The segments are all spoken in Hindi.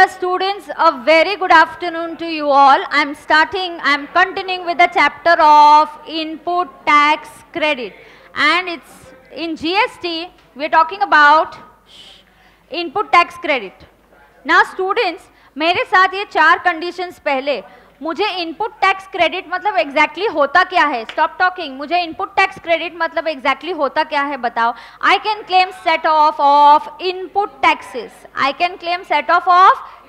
Dear students, a very good afternoon to you all. I'm continuing with the chapter of input tax credit, and it's in GST, we're talking about input tax credit. Now students, मेरे साथ ये 4 conditions पहले, मुझे इनपुट टैक्स क्रेडिट मतलब एग्जैक्टली होता क्या है? Stop talking. मुझे इनपुट टैक्स क्रेडिट मतलब एग्जैक्टली होता क्या है बताओ. I can claim set off input taxes. I can claim set off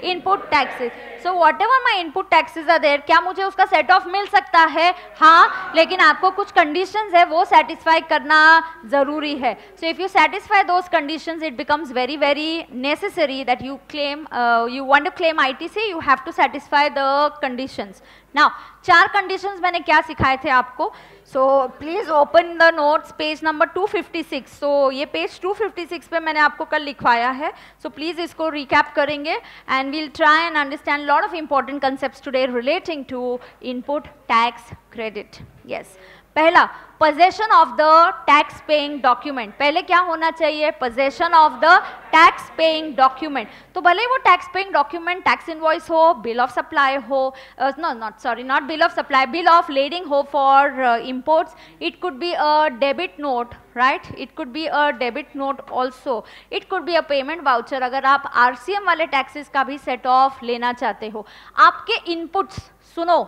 input taxes. So whatever my input taxes are there, क्या मुझे उसका सेट ऑफ मिल सकता है? हाँ, लेकिन आपको कुछ कंडीशंस है वो सेटिस्फाई करना जरूरी है. So if you satisfy those conditions, it becomes very very necessary that you claim, you want to claim ITC, you have to satisfy the conditions. Now 4 conditions मैंने क्या सिखाए थे आपको. So please open the notes, page number 256. So ये पेज 256 पे मैंने आपको कल लिखवाया है. सो प्लीज इसको रिकैप करेंगे and we'll try and understand lot of important concepts today relating to input tax credit. Yes, पहला, possession of the tax paying document. पहले क्या होना चाहिए? Possession of the tax paying document. तो भले वो tax paying document tax invoice हो, बिल ऑफ सप्लाई हो, not bill of supply, bill of lading हो for imports. It could be a debit note, right? It could be a debit note also. It could be a payment voucher. अगर आप RCM वाले टैक्सेस का भी सेट ऑफ लेना चाहते हो. आपके इनपुट्स, सुनो,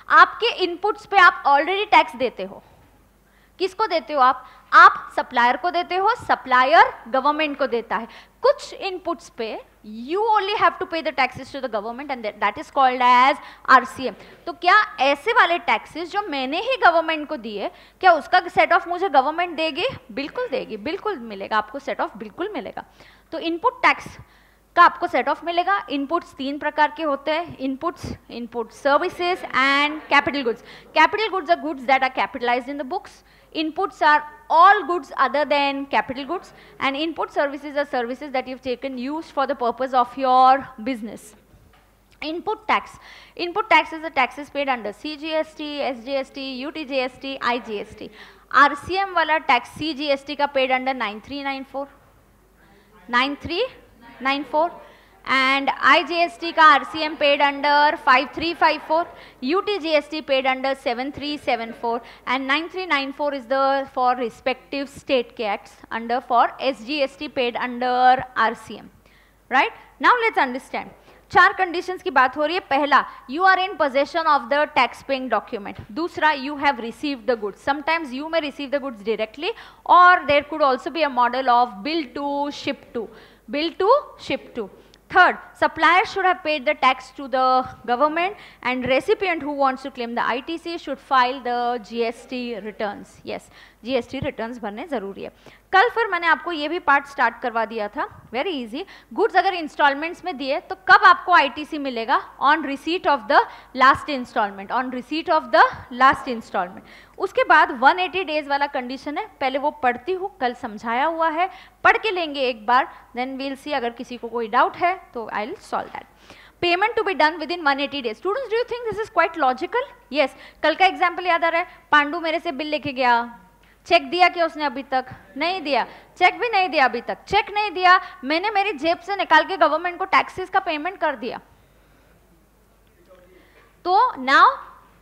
आपके इनपुट्स पे आप ऑलरेडी टैक्स देते हो. किसको देते हो आप सप्लायर को देते हो, सप्लायर गवर्नमेंट को देता है. कुछ इनपुट्स पे you only have to pay the taxes to the government and that is called as RCM. तो क्या ऐसे वाले टैक्सेस जो मैंने ही गवर्नमेंट को दिए, क्या उसका सेट ऑफ मुझे गवर्नमेंट देगी? बिल्कुल देगी, बिल्कुल मिलेगा आपको सेट ऑफ, बिल्कुल मिलेगा. तो इनपुट टैक्स का आपको सेट ऑफ मिलेगा. इनपुट्स 3 प्रकार के होते हैं. Input services and capital goods. Capital goods are goods that are capitalized in the books. Inputs are all goods other than capital goods, and input services are services that you've taken used for the purpose of your business. Input tax. Input tax is the taxes paid under CGST, SGST, UTGST, IGST. RCM वाला टैक्स CGST का paid under 9394 and IGST का RCM paid under 5354, UTGST paid under 7374 and 9394 is the for respective state acts under for SGST paid under RCM. Right? Now let's understand. 4 conditions की बात हो रही है. पहला, you are in possession of the tax paying document. दूसरा, you have received the goods. Sometimes you may receive the goods directly और there could also be a model of bill to ship to. Third, supplier should have paid the tax to the government and recipient who wants to claim the ITC should file the GST returns. Yes, GST returns भरने ज़रूरी है. कल फिर मैंने आपको ये भी पार्ट स्टार्ट करवा दिया था. Very easy. गुड्स अगर इंस्टॉलमेंट्स में दिए तो कब आपको आईटीसी मिलेगा? On receipt of the last instalment. On receipt of the last instalment. उसके बाद 180 डेज वाला कंडीशन है. पहले वो पढ़ती हूँ, कल समझाया हुआ है, पढ़ के लेंगे एक बार, देन वील सी. अगर किसी को कोई डाउट है तो I will solve that. Payment to be done within 180 days. Students, do you think this is quite logical? Yes. कल का एग्जाम्पल याद आ रहा है? पांडु मेरे से बिल लेके गया. चेक दिया क्या उसने? अभी तक नहीं दिया. चेक भी नहीं दिया अभी तक. चेक नहीं दिया, मैंने मेरी जेब से निकाल के गवर्नमेंट को टैक्सेस का पेमेंट कर दिया, तो नाउ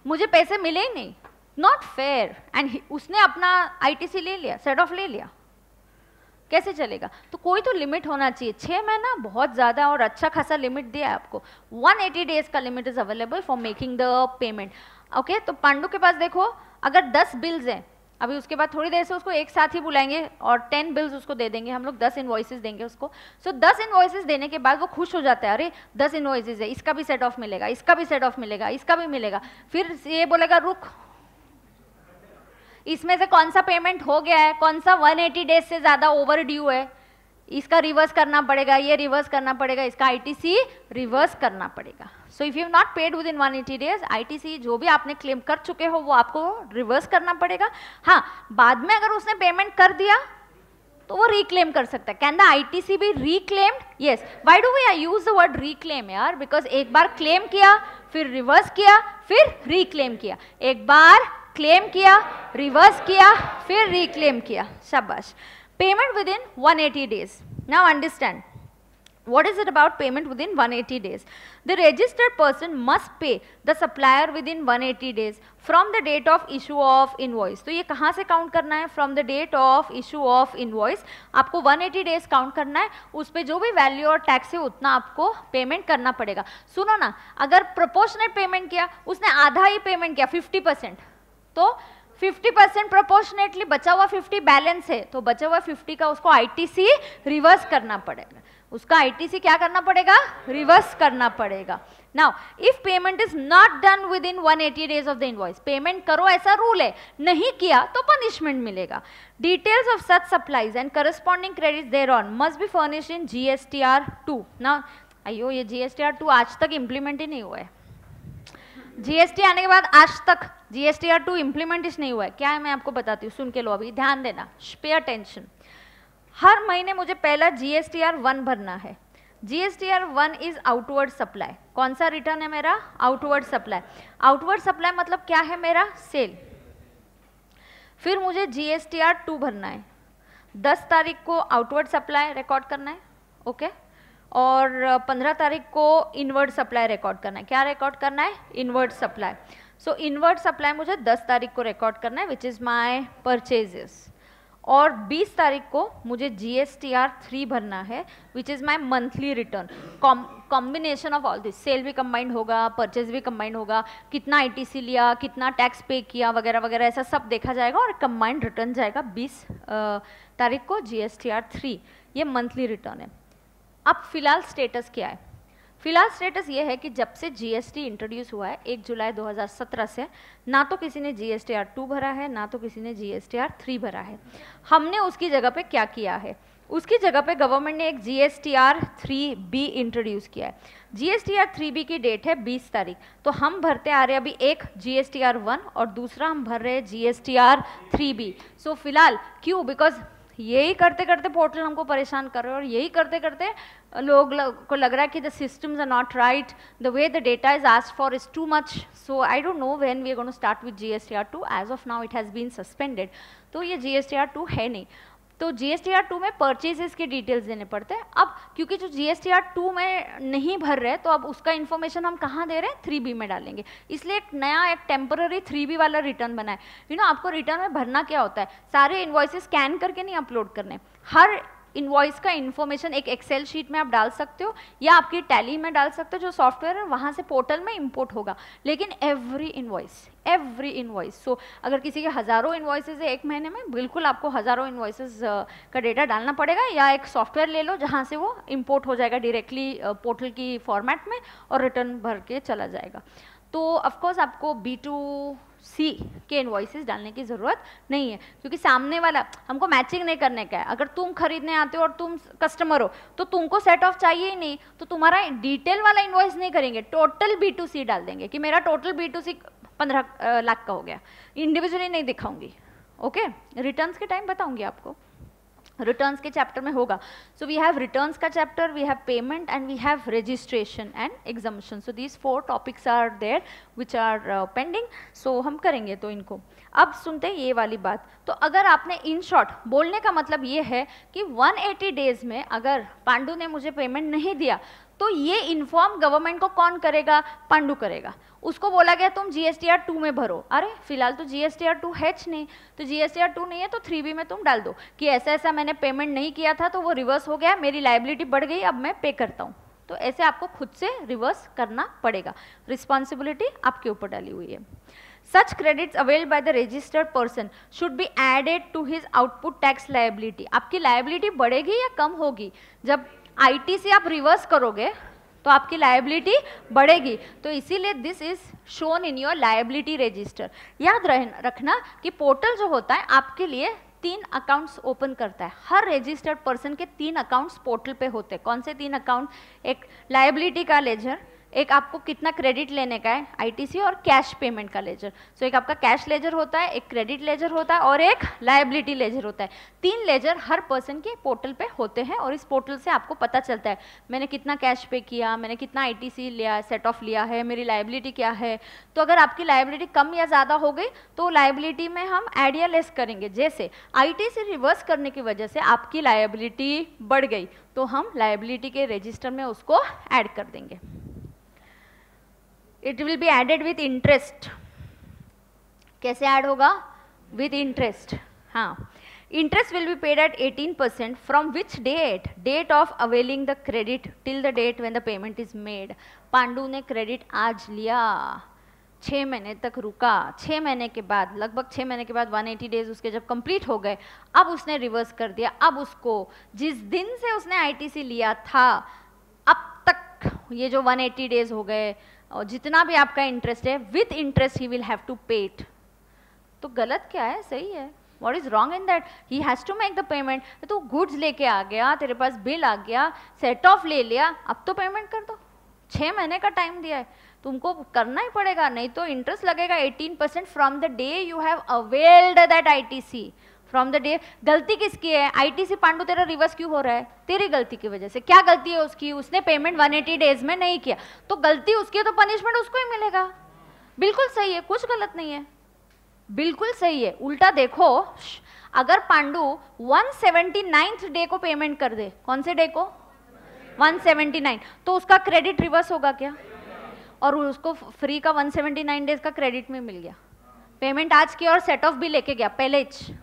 मुझे पैसे मिले ही नहीं. Not fair. एंड उसने अपना आईटीसी ले लिया, सेट ऑफ ले लिया. कैसे चलेगा? तो कोई तो लिमिट होना चाहिए. 6 महीना बहुत ज़्यादा और अच्छा खासा लिमिट दिया है आपको. 180 डेज का limit is available for making the payment. Okay, तो पांडु के पास देखो, अगर 10 बिल्स हैं, अभी उसके बाद थोड़ी देर से उसको एक साथ ही बुलाएंगे और 10 बिल्स उसको दे देंगे हम लोग, 10 इनवॉइसेस देंगे उसको. सो 10 इनवॉइसेस देने के बाद वो खुश हो जाता है, अरे 10 इनवॉइसेस है, इसका भी सेट ऑफ मिलेगा, इसका भी सेट ऑफ मिलेगा, इसका भी मिलेगा. फिर ये बोलेगा रुक, इसमें से कौन सा पेमेंट हो गया है, कौन सा 180 डेज से ज़्यादा ओवर ड्यू है, इसका रिवर्स करना पड़ेगा, ये रिवर्स करना पड़ेगा, इसका आईटीसी रिवर्स करना पड़ेगा. सो if you not paid with in 180 days, ITC जो भी आपने क्लेम कर चुके हो वो आपको रिवर्स करना पड़ेगा. हाँ, बाद में अगर उसने पेमेंट कर दिया तो वो रिक्लेम कर सकता है. Can the ITC be reclaimed? Yes. Why do we use the word reclaim यार? बिकॉज एक बार क्लेम किया, फिर रिवर्स किया, फिर रिक्लेम किया. एक बार क्लेम किया, रिवर्स किया, फिर रिक्लेम किया. शाबाश. Payment with in 180 days. Now understand, What is it about payment within 180 days? The registered person must pay the supplier within 180 days from the date of issue of invoice. तो ये कहाँ से काउंट करना है? From the date of issue of invoice. आपको 180 days काउंट करना है, उस पर जो भी वैल्यू और टैक्स है उतना आपको पेमेंट करना पड़ेगा. सुनो ना, अगर प्रोपोर्शनेट पेमेंट किया, उसने आधा ही पेमेंट किया 50%, तो 50% प्रोपोर्शनेटली बचा हुआ 50 बैलेंस है, तो बचा हुआ 50 का उसको आईटीसी रिवर्स करना पड़ेगा. उसका आईटीसी क्या करना पड़ेगा? रिवर्स करना पड़ेगा. Now if payment is not done within 180 days of the invoice, payment करो ऐसा रूल है, नहीं किया तो पनिशमेंट मिलेगा. Details of such supplies and corresponding credits thereon must be furnished in GSTR2. ना अयो, ये GSTR2 आज तक इम्प्लीमेंट ही नहीं हुआ है. जीएसटी आने के बाद आज तक GSTR2 इम्प्लीमेंट ही नहीं हुआ है. क्या है मैं आपको बताती हूँ, सुन के लो, अभी ध्यान देना, पे अटेंशन. हर महीने मुझे पहला GSTR1 भरना है. GSTR1 is outward supply. कौन सा रिटर्न है मेरा? Outward supply. आउटवर्ड सप्लाई मतलब क्या है मेरा? सेल. फिर मुझे GSTR2 भरना है. 10 तारीख को आउटवर्ड सप्लाई रिकॉर्ड करना है, ओके, और 15 तारीख को इनवर्ड सप्लाई रिकॉर्ड करना है. क्या रिकॉर्ड करना है? Inward supply. So inward supply मुझे 10 तारीख को रिकॉर्ड करना है, विच इज़ माई परचेजेस. और 20 तारीख को मुझे GSTR3 भरना है, which is my monthly return. Combination of all this, sale भी कंबाइंड होगा, परचेज भी कंबाइंड होगा, कितना ITC लिया, कितना टैक्स पे किया वगैरह वगैरह, ऐसा सब देखा जाएगा और कंबाइंड रिटर्न जाएगा 20 तारीख को GSTR3. ये मंथली रिटर्न है. अब फिलहाल स्टेटस क्या है? फिलहाल स्टेटस ये है कि जब से GST इंट्रोड्यूस हुआ है 1 जुलाई 2017 से, ना तो किसी ने GSTR2 भरा है, ना तो किसी ने GSTR3 भरा है. हमने उसकी जगह पे क्या किया है? उसकी जगह पे गवर्नमेंट ने एक GSTR3B इंट्रोड्यूस किया है. GSTR3B की डेट है 20 तारीख. तो हम भरते आ रहे हैं अभी एक GSTR1 और दूसरा हम भर रहे हैं GSTR3B. सो फिलहाल क्यों? बिकॉज यही करते करते पोर्टल हमको परेशान कर रहे हैं और यही करते करते लोग को लग रहा है कि the systems are not right, the way the data is asked for is too much. So I don't know when we are going to start with GSTR2. As of now it has been suspended. तो ये GSTR2 है नहीं. तो GSTR2 में परचेजेस के डिटेल्स देने पड़ते हैं. अब क्योंकि जो GSTR2 में नहीं भर रहे तो अब उसका इन्फॉर्मेशन हम कहाँ दे रहे हैं? 3B में डालेंगे. इसलिए एक नया एक टेम्पररी 3B वाला रिटर्न बना है. यू नो, आपको रिटर्न में भरना क्या होता है? सारे इन्वॉइसेस स्कैन करके नहीं अपलोड करने. हर इनवॉइस का इन्फॉर्मेशन एक एक्सेल शीट में आप डाल सकते हो या आपकी टैली में डाल सकते हो, जो सॉफ्टवेयर है वहाँ से पोर्टल में इंपोर्ट होगा. लेकिन एवरी इनवॉइस सो अगर किसी के हज़ारों इनवॉइसेस है एक महीने में, बिल्कुल आपको हज़ारों इनवॉइसेस का डेटा डालना पड़ेगा, या एक सॉफ्टवेयर ले लो जहाँ से वो इंपोर्ट हो जाएगा डायरेक्टली पोर्टल की फॉर्मेट में और रिटर्न भर के चला जाएगा. तो ऑफकोर्स आपको B2C के इनवॉइसेस डालने की ज़रूरत नहीं है, क्योंकि सामने वाला हमको मैचिंग नहीं करने का है. अगर तुम खरीदने आते हो और तुम कस्टमर हो तो तुमको सेट ऑफ चाहिए ही नहीं, तो तुम्हारा डिटेल वाला इनवॉइस नहीं करेंगे, टोटल B2C डाल देंगे कि मेरा टोटल B2C 15 लाख का हो गया. इंडिविजुअली नहीं दिखाऊंगी, ओके. रिटर्न्स के टाइम बताऊंगी आपको, रिटर्न्स के चैप्टर में होगा. सो वी हैव रिटर्न्स का chapter, we have payment and we have registration and exemption. So these 4 topics are there which are pending. So हम करेंगे तो इनको. अब सुनते हैं ये वाली बात. तो अगर आपने इन शॉर्ट बोलने का मतलब ये है कि 180 डेज में अगर पांडु ने मुझे पेमेंट नहीं दिया तो ये इन्फॉर्म गवर्नमेंट को कौन करेगा? पांडु करेगा. उसको बोला गया तुम GSTR2 में भरो. अरे फिलहाल तो GSTR2 है नहीं, तो GSTR2 नहीं है तो 3B में तुम डाल दो कि ऐसा ऐसा मैंने पेमेंट नहीं किया था तो वो रिवर्स हो गया, मेरी लायबिलिटी बढ़ गई, अब मैं पे करता हूँ. तो ऐसे आपको खुद से रिवर्स करना पड़ेगा. रिस्पॉन्सिबिलिटी आपके ऊपर डाली हुई है. Such credits availed by the registered person should be added to his output tax liability. आपकी लायबिलिटी बढ़ेगी या कम होगी? जब IT से आप रिवर्स करोगे तो आपकी लायबिलिटी बढ़ेगी. तो इसीलिए this is shown in your liability register. याद रखना कि पोर्टल जो होता है आपके लिए 3 अकाउंट्स ओपन करता है. हर रजिस्टर्ड पर्सन के 3 अकाउंट्स पोर्टल पे होते हैं. कौन से 3 अकाउंट? एक लायबिलिटी का लेजर, एक आपको कितना क्रेडिट लेने का है, आईटीसी और कैश पेमेंट का लेजर। सो एक आपका कैश लेजर होता है, एक क्रेडिट लेजर होता है और एक लायबिलिटी लेजर होता है। 3 लेजर हर पर्सन के पोर्टल पे होते हैं और इस पोर्टल से आपको पता चलता है मैंने कितना कैश पे किया, मैंने कितना आईटीसी लिया, सेट ऑफ लिया है, मेरी लायबिलिटी क्या है। तो अगर आपकी लायबिलिटी कम या ज़्यादा हो गई तो लायबिलिटी में हम ऐड या लेस करेंगे। जैसे आईटीसी रिवर्स करने की वजह से आपकी लायबिलिटी बढ़ गई तो हम लायबिलिटी के रजिस्टर में उसको ऐड कर देंगे। It will be added with interest. कैसे ऐड होगा? With interest. हाँ, interest will be paid at 18% from which date? Date of availing the credit till the date when the payment is made. Pandu ने क्रेडिट आज लिया, 6 महीने तक रुका, 6 महीने के बाद, लगभग 6 महीने के बाद 180 डेज उसके जब कंप्लीट हो गए, अब उसने रिवर्स कर दिया। अब उसको जिस दिन से उसने आईटीसी लिया था अब तक ये जो 180 डेज हो गए और जितना भी आपका इंटरेस्ट है with interest he will have to pay it. तो गलत क्या है? सही है। What is wrong in that? He has to make the payment. तो गुड्स लेके आ गया, तेरे पास बिल आ गया, सेट ऑफ ले लिया, अब तो पेमेंट कर दो। 6 महीने का टाइम दिया है, तुमको करना ही पड़ेगा, नहीं तो इंटरेस्ट लगेगा 18% from the day you have availed that ITC. From the day. गलती किसकी है? आईटीसी पांडु तेरा रिवर्स क्यों हो रहा है? तेरी गलती की वजह से। क्या गलती है उसकी? उसने पेमेंट 180 डेज में नहीं किया, तो गलती उसकी है तो पनिशमेंट उसको ही मिलेगा। बिल्कुल सही है, कुछ गलत नहीं है, बिल्कुल सही है। उल्टा देखो, अगर पांडु 179th डे को पेमेंट कर दे, कौन से डे को? 179, तो उसका क्रेडिट रिवर्स होगा क्या? और उसको फ्री का 179 डेज का क्रेडिट में मिल गया। पेमेंट आज की और सेट ऑफ भी लेके गया पहले ही,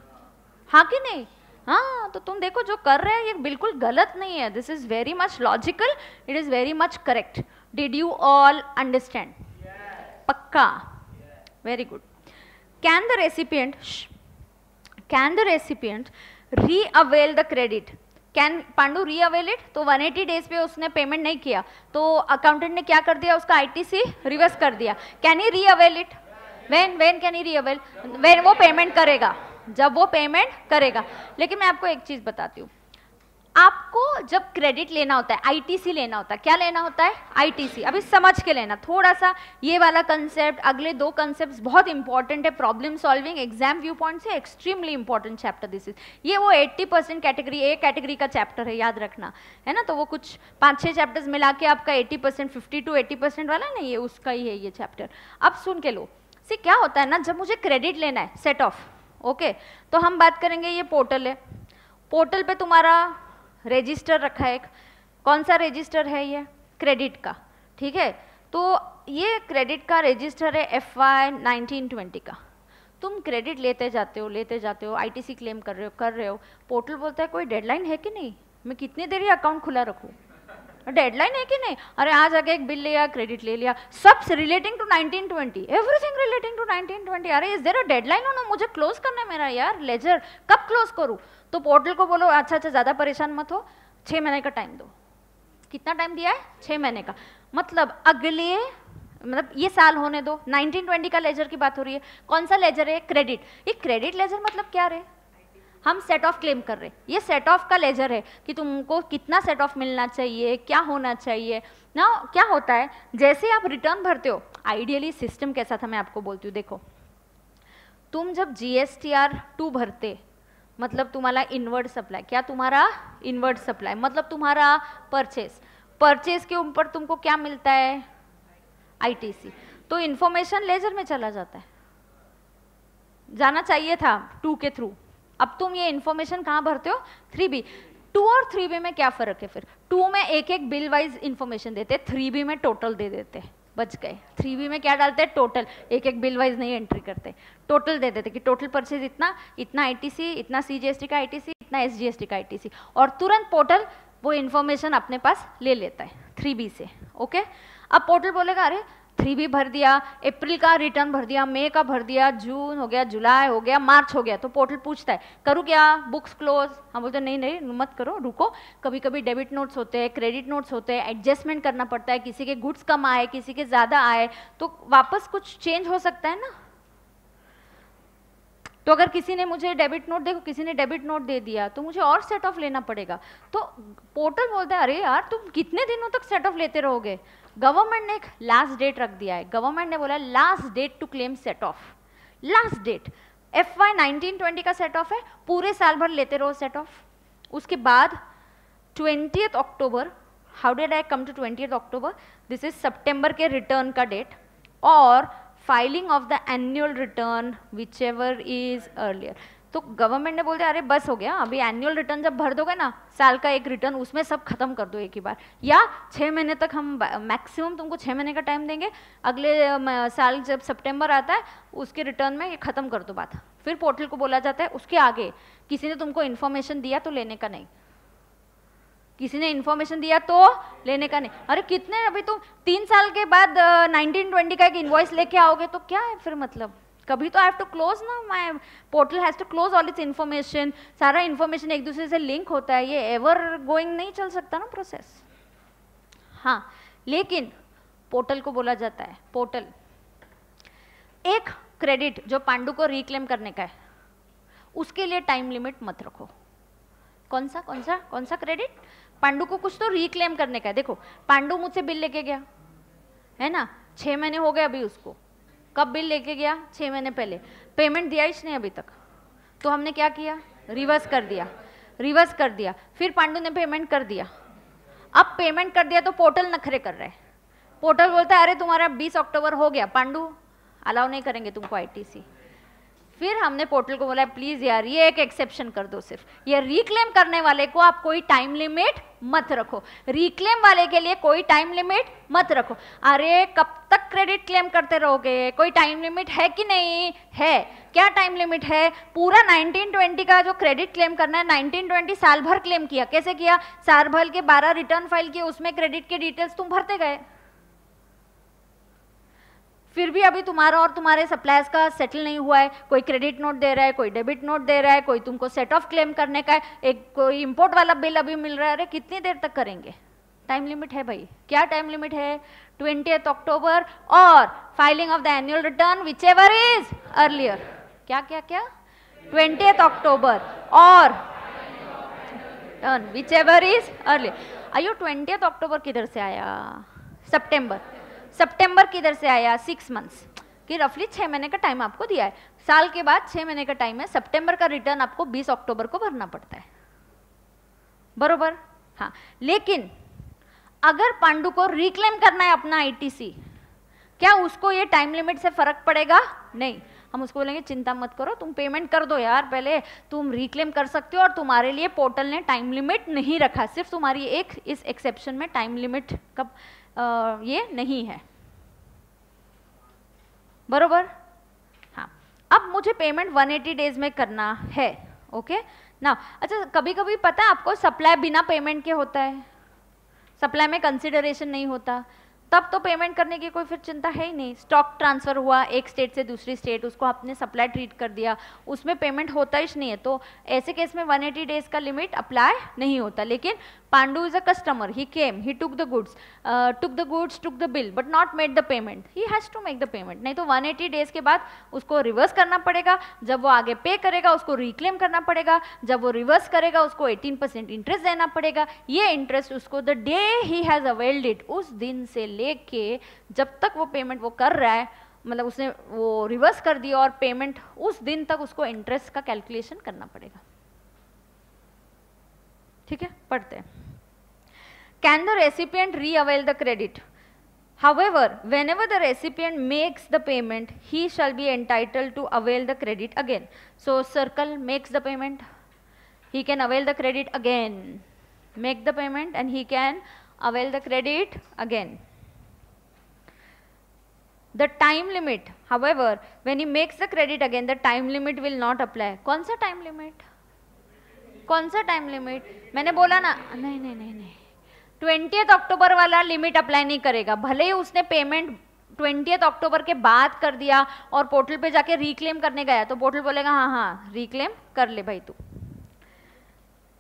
हाँ कि नहीं? हाँ, तो तुम देखो जो कर रहे हैं ये बिल्कुल गलत नहीं है। This is very much logical, it is very much correct. Did you all understand? पक्का? Very good. Can the recipient re-avail the credit? Can Pandu re-avail it? तो 180 डेज पे उसने पेमेंट नहीं किया तो अकाउंटेंट ने क्या कर दिया? उसका आईटीसी रिवर्स कर दिया। Can he re-avail it? When can he re-avail? When वो पेमेंट करेगा, जब वो पेमेंट करेगा। लेकिन मैं आपको एक चीज बताती हूँ, आपको जब क्रेडिट लेना होता है, आईटीसी लेना होता है, क्या लेना होता है? आईटीसी। अभी समझ के लेना थोड़ा सा ये वाला कंसेप्ट, अगले 2 कंसेप्ट बहुत इंपॉर्टेंट है problem solving exam view point से, extremely important chapter this is. ये वो 80% कैटेगरी ए कैटेगरी का चैप्टर है, याद रखना है ना। तो वो कुछ 5-6 चैप्टर्स मिला के आपका 80%, 50 to 80% वाला ना, ये उसका ही है ये चैप्टर। अब सुन के लो, सी क्या होता है ना, जब मुझे क्रेडिट लेना है सेट ऑफ, ओके, तो हम बात करेंगे, ये पोर्टल है, पोर्टल पे तुम्हारा रजिस्टर रखा है एक, कौन सा रजिस्टर है? ये क्रेडिट का, ठीक है। तो ये क्रेडिट का रजिस्टर है FY 1920 का। तुम क्रेडिट लेते जाते हो, आईटीसी क्लेम कर रहे हो, पोर्टल बोलता है कोई डेडलाइन है कि नहीं, मैं कितनी देर ये अकाउंट खुला रखूँ, डेडलाइन है कि नहीं? अरे आज आगे एक बिल लिया, क्रेडिट ले लिया, सब relating to 1920, everything relating to 1920। अरे इज देयर अ डेडलाइन हो ना, मुझे क्लोज करना है मेरा यार लेजर, कब क्लोज करूँ? तो पोर्टल को बोलो अच्छा ज़्यादा परेशान मत हो, 6 महीने का टाइम दो। कितना टाइम दिया है? 6 महीने का। मतलब अगले, मतलब ये साल होने दो। 1920 का लेजर की बात हो रही है। कौन सा लेजर है? क्रेडिट। ये क्रेडिट लेजर मतलब क्या रे? हम सेट ऑफ क्लेम कर रहे, ये सेट ऑफ का लेजर है कि तुमको कितना सेट ऑफ मिलना चाहिए, क्या होना चाहिए ना। क्या होता है, जैसे आप रिटर्न भरते हो, आइडियली सिस्टम कैसा था मैं आपको बोलती हूँ। देखो, तुम जब GSTR 2 भरते, मतलब तुम्हारा इनवर्ड सप्लाई, क्या तुम्हारा इनवर्ड सप्लाई मतलब तुम्हारा परचेज के ऊपर तुमको क्या मिलता है? आईटीसी। तो इंफॉर्मेशन लेजर में चला जाता है, जाना चाहिए था 2 के थ्रू। अब तुम ये इन्फॉर्मेशन कहाँ भरते हो? 3B। 2 और 3B में क्या फ़र्क है फिर? 2 में एक बिल वाइज इन्फॉर्मेशन देते, 3B में टोटल दे देते, बच गए। 3B में क्या डालते हैं? टोटल, एक बिल वाइज नहीं एंट्री करते, टोटल दे देते कि टोटल परचेज इतना, इतना आईटीसी, इतना CGST का आईटीसी, इतना SGST का आईटीसी, और तुरंत पोर्टल वो इन्फॉर्मेशन अपने पास ले लेता है 3B से, ओके। अब पोर्टल बोलेगा अरे 3B भर दिया, अप्रैल का रिटर्न भर दिया, मई का भर दिया, जून हो गया, जुलाई हो गया, मार्च हो गया, तो पोर्टल पूछता है करूँ क्या, बुक्स क्लोज? हम बोलते हैं नहीं मत करो, रुको। कभी कभी डेबिट नोट्स होते हैं, क्रेडिट नोट्स होते हैं, एडजस्टमेंट करना पड़ता है, किसी के गुड्स कम आए, किसी के ज़्यादा आए, तो वापस कुछ चेंज हो सकता है ना। तो अगर किसी ने मुझे डेबिट नोट, देखो किसी ने डेबिट नोट दे दिया तो मुझे और सेट ऑफ लेना पड़ेगा। तो पोर्टल बोलता है अरे यार तुम कितने दिनों तक सेट ऑफ लेते रहोगे, गवर्नमेंट ने एक लास्ट डेट रख दिया है, गवर्नमेंट ने बोला last date to claim set off, last date FY 1920 का सेट ऑफ है, पूरे साल भर लेते रहो सेट ऑफ। उसके बाद 20th October, how did I come to 20th October, this is सितंबर के रिटर्न का डेट, और filing of the annual return whichever is earlier. तो गवर्नमेंट ने बोल दिया अरे बस हो गया, अभी एनुअल रिटर्न जब भर दोगे ना, साल का एक रिटर्न, उसमें सब खत्म कर दो एक ही बार, या 6 महीने तक हम मैक्सिमम तुमको 6 महीने का टाइम देंगे, अगले साल जब सितंबर आता है उसके रिटर्न में ये खत्म कर दो बात। फिर पोर्टल को बोला जाता है उसके आगे किसी ने तुमको इन्फॉर्मेशन दिया तो लेने का नहीं, किसी ने इन्फॉर्मेशन दिया तो लेने का नहीं। अरे कितने, अभी तुम 3 साल के बाद 1920 का एक इनवॉइस लेके आओगे तो क्या है फिर, मतलब कभी तो आई हैव टू क्लोज ना, my portal has to close all its information, सारा इन्फॉर्मेशन एक दूसरे से लिंक होता है, ये एवर गोइंग नहीं चल सकता ना प्रोसेस। हाँ, लेकिन पोर्टल को बोला जाता है, पोर्टल एक क्रेडिट जो पांडु को रिक्लेम करने का है उसके लिए टाइम लिमिट मत रखो। कौन सा क्रेडिट, पांडु को कुछ तो रिक्लेम करने का है। देखो पांडु मुझसे बिल लेके गया है ना, 6 महीने हो गए अभी उसको, कब बिल लेके गया, 6 महीने पहले, पेमेंट दिया इसने अभी तक, तो हमने क्या किया, रिवर्स कर दिया, फिर पांडु ने पेमेंट कर दिया। अब पेमेंट कर दिया तो पोर्टल नखरे कर रहा है, पोर्टल बोलता है अरे तुम्हारा 20 अक्टूबर हो गया, पांडु अलाउ नहीं करेंगे तुमको ITC। फिर हमने पोर्टल को बोला प्लीज यार ये एक एक्सेप्शन कर दो, सिर्फ ये रिक्लेम करने वाले को आप कोई टाइम लिमिट मत रखो, रिक्लेम वाले के लिए कोई टाइम लिमिट मत रखो। अरे कब तक क्रेडिट क्लेम करते रहोगे, कोई टाइम लिमिट है कि नहीं है, क्या टाइम लिमिट है, पूरा 1920 का जो क्रेडिट क्लेम करना है, 1920 साल भर क्लेम किया, कैसे किया, साल भर के 12 रिटर्न फाइल किए, उसमें क्रेडिट के डिटेल्स तुम भरते गए, फिर भी अभी तुम्हारा और तुम्हारे सप्लायर्स का सेटल नहीं हुआ है, कोई क्रेडिट नोट दे रहा है, कोई डेबिट नोट दे रहा है, कोई तुमको सेट ऑफ क्लेम करने का है, एक कोई इंपोर्ट वाला बिल अभी मिल रहा है, अरे कितनी देर तक करेंगे, टाइम लिमिट है भाई, क्या टाइम लिमिट है, 20th अक्टूबर और filing of the annual return whichever is earlier, क्या 20th अक्टूबर और विच एवर इज अर्लियर। आयो 20th अक्टूबर किधर से आया, सितंबर किधर से आया, 6 मंथ्स कि रफली 6 महीने का टाइम आपको दिया है, साल के बाद 6 महीने का टाइम है, सितंबर का रिटर्न आपको 20 अक्टूबर को भरना पड़ता है, बरोबर। हाँ, लेकिन अगर पांडु को रिक्लेम करना है अपना ITC, क्या उसको ये टाइम लिमिट से फर्क पड़ेगा, नहीं, हम उसको बोलेंगे चिंता मत करो, तुम पेमेंट कर दो यार, पहले तुम रिक्लेम कर सकते हो, और तुम्हारे लिए पोर्टल ने टाइम लिमिट नहीं रखा, सिर्फ तुम्हारी एक इस एक्सेप्शन में टाइम लिमिट का ये नहीं है, बरोबर। हाँ, अब मुझे पेमेंट 180 डेज में करना है, ओके ना। अच्छा, कभी कभी पता है आपको सप्लाई बिना पेमेंट के होता है, सप्लाई में कंसिडरेशन नहीं होता, तब तो पेमेंट करने की कोई फिर चिंता है ही नहीं, स्टॉक ट्रांसफर हुआ एक स्टेट से दूसरी स्टेट, उसको आपने सप्लाई ट्रीट कर दिया, उसमें पेमेंट होता ही नहीं है, तो ऐसे केस में 180 डेज का लिमिट अप्लाई नहीं होता। लेकिन Pandu is a customer, he came, he took the goods, took the bill, but not made the payment, he has to make the payment, नहीं तो 180 डेज के बाद उसको रिवर्स करना पड़ेगा, जब वो आगे पे करेगा उसको रिक्लेम करना पड़ेगा, जब वो रिवर्स करेगा उसको 18% इंटरेस्ट देना पड़ेगा, ये इंटरेस्ट उसको the day he has availed it, उस दिन से लेके जब तक वो पेमेंट वो कर रहा है, मतलब उसने वो रिवर्स कर दिया और पेमेंट उस दिन तक उसको इंटरेस्ट का कैलकुलेशन करना पड़ेगा, ठीक है। पढ़ते हैं, कैन द रेसिपिएंट री avail the credit, however whenever the recipient makes the payment he shall be entitled to avail the credit again, so circle makes the payment, he can avail the credit again, make the payment and he can avail the credit again. The time limit, however when he makes the credit again the time limit will not apply, कौन सा time limit, कौन सा टाइम लिमिट, मैंने बोला ना, नहीं 20th अक्टूबर वाला लिमिट अप्लाई नहीं करेगा, भले ही उसने पेमेंट 20th अक्टूबर के बाद कर दिया और पोर्टल पे जाके रिक्लेम करने गया तो पोर्टल बोलेगा हाँ रिक्लेम कर ले भाई तू।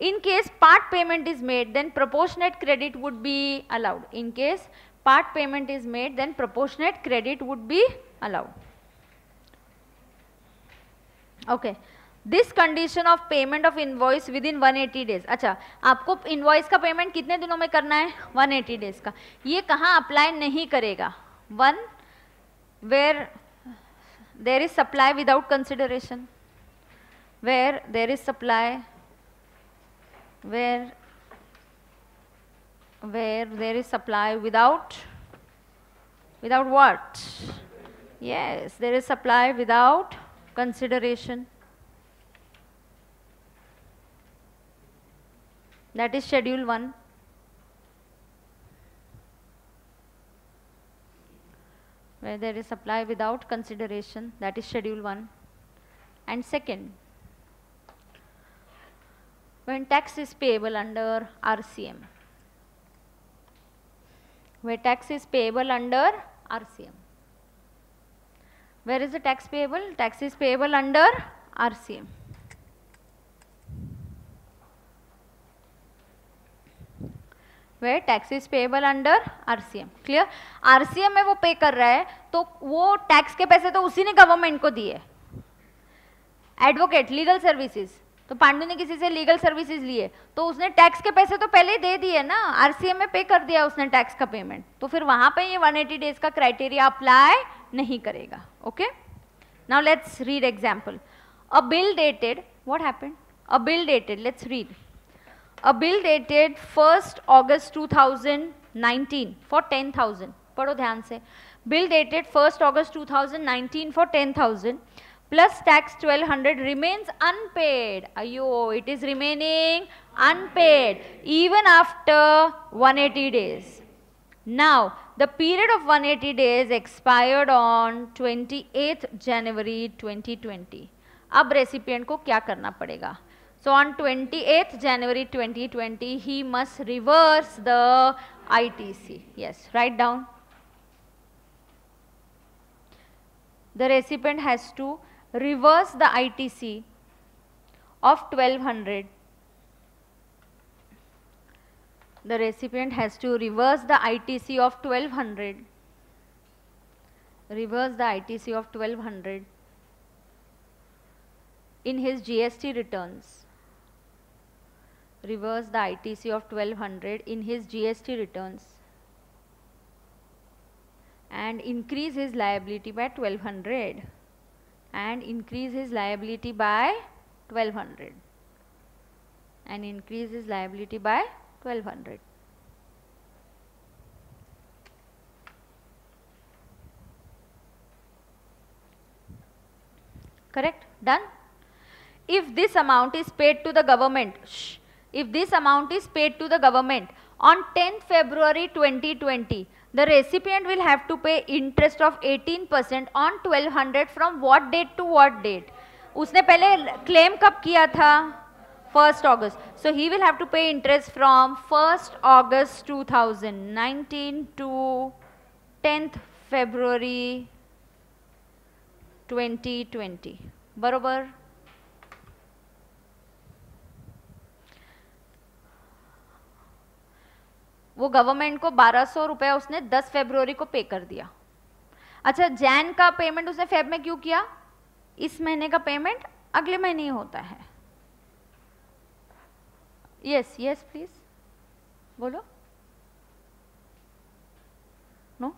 In case part payment is made then proportionate credit would be allowed, in case part payment is made then proportionate credit would be allowed, okay. This condition of payment of invoice within 180 days. अच्छा, आपको इनवॉइस का पेमेंट कितने दिनों में करना है? 180 डेज का। ये कहाँ अप्लाई नहीं करेगा? One where there is supply without consideration, where there is supply, where there is supply without what? Yes, there is supply without consideration. That is schedule 1. Where there is supply without consideration, that is schedule 1. And second, when tax is payable under RCM. Where tax is payable under RCM. Where is the tax payable? Tax is payable under RCM. Where tax is payable under RCM. Clear? RCM में वो पे कर रहा है तो वो टैक्स के पैसे तो उसी ने गवर्नमेंट को दिए। एडवोकेट, लीगल सर्विसेज, तो पांडु ने किसी से लीगल सर्विसेज लिए तो उसने टैक्स के पैसे तो पहले ही दे दिए ना, आरसीएम में पे कर दिया उसने टैक्स का पेमेंट, तो फिर वहां पे ये 180 डेज का क्राइटेरिया अप्लाई नहीं करेगा। Okay, now let's read example. A bill dated, what happened? A bill dated, let's read. A bill dated 1st August 2019 for 10,000, पढ़ो ध्यान से। Bill dated 1st August 2019 for 10,000 plus tax 1200 remains unpaid. Ayo, it is remaining unpaid even after 180 days. Now, the period of 180 days expired on 28th January 2020. अब recipient को क्या करना पड़ेगा? So, on 28th January 2020, he must reverse the ITC. Yes, write down. The recipient has to reverse the ITC of 1200. The recipient has to reverse the ITC of 1200. Reverse the ITC of 1200 in his GST returns. Reverse the ITC of 1200 in his GST returns and increase his liability by 1200. And increase his liability by 1200 and increase his liability by 1200. Correct? Done? If this amount is paid to the government, if this amount is paid to the government on 10th February 2020, the recipient will have to pay interest of 18% on 1200 from what date to what date? उसने पहले claim कब किया था? 1st August. So he will have to pay interest from 1st August 2019 to 10th February 2020. बरोबर? वो गवर्नमेंट को 1200 रुपया उसने 10 फरवरी को पे कर दिया। अच्छा, जैन का पेमेंट उसने फेब में क्यों किया? इस महीने का पेमेंट अगले महीने ही होता है। यस यस प्लीज बोलो। No, no?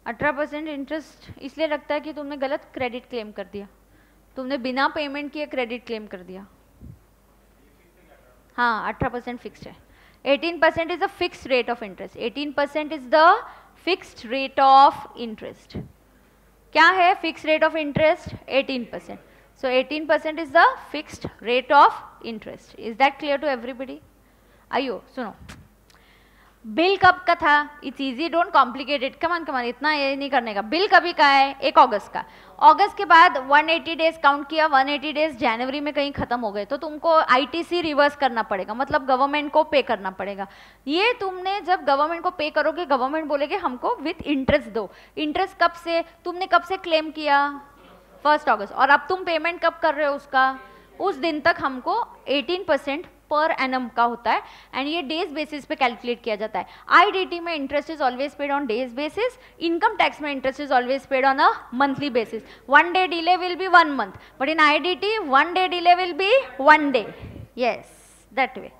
18% इंटरेस्ट इसलिए लगता है कि तुमने गलत क्रेडिट क्लेम कर दिया, तुमने बिना पेमेंट किए क्रेडिट क्लेम कर दिया। हाँ, 18% फिक्स्ड है। 18% is the fixed rate of interest. 18% is the fixed rate of interest. क्या है fixed rate of interest? 18%. So 18% is the fixed rate of interest. Is that clear to everybody? आइयो सुनो, बिल कब का था? इट्स इजी, डोंट कॉम्प्लिकेटेड, कमान कमान, इतना ये नहीं करने का। बिल कभी का है? 1 अगस्त का। अगस्त के बाद 180 डेज काउंट किया, 180 डेज जनवरी में कहीं खत्म हो गए तो तुमको आईटीसी रिवर्स करना पड़ेगा, मतलब गवर्नमेंट को पे करना पड़ेगा। ये तुमने जब गवर्नमेंट को पे करोगे, गवर्नमेंट बोलेगे हमको विथ इंटरेस्ट दो। इंटरेस्ट कब से? तुमने कब से क्लेम किया? 1 अगस्त। और अब तुम पेमेंट कब कर रहे हो उसका? उस दिन तक हमको 18% पर एनम का होता है एंड ये डेज बेसिस पे कैलकुलेट किया जाता है. IDT में interest is always paid on days basis, income tax में interest is always paid on a monthly basis. 1 day delay will be 1 month, but in IDT 1 day delay will be 1 day. Yes, that way.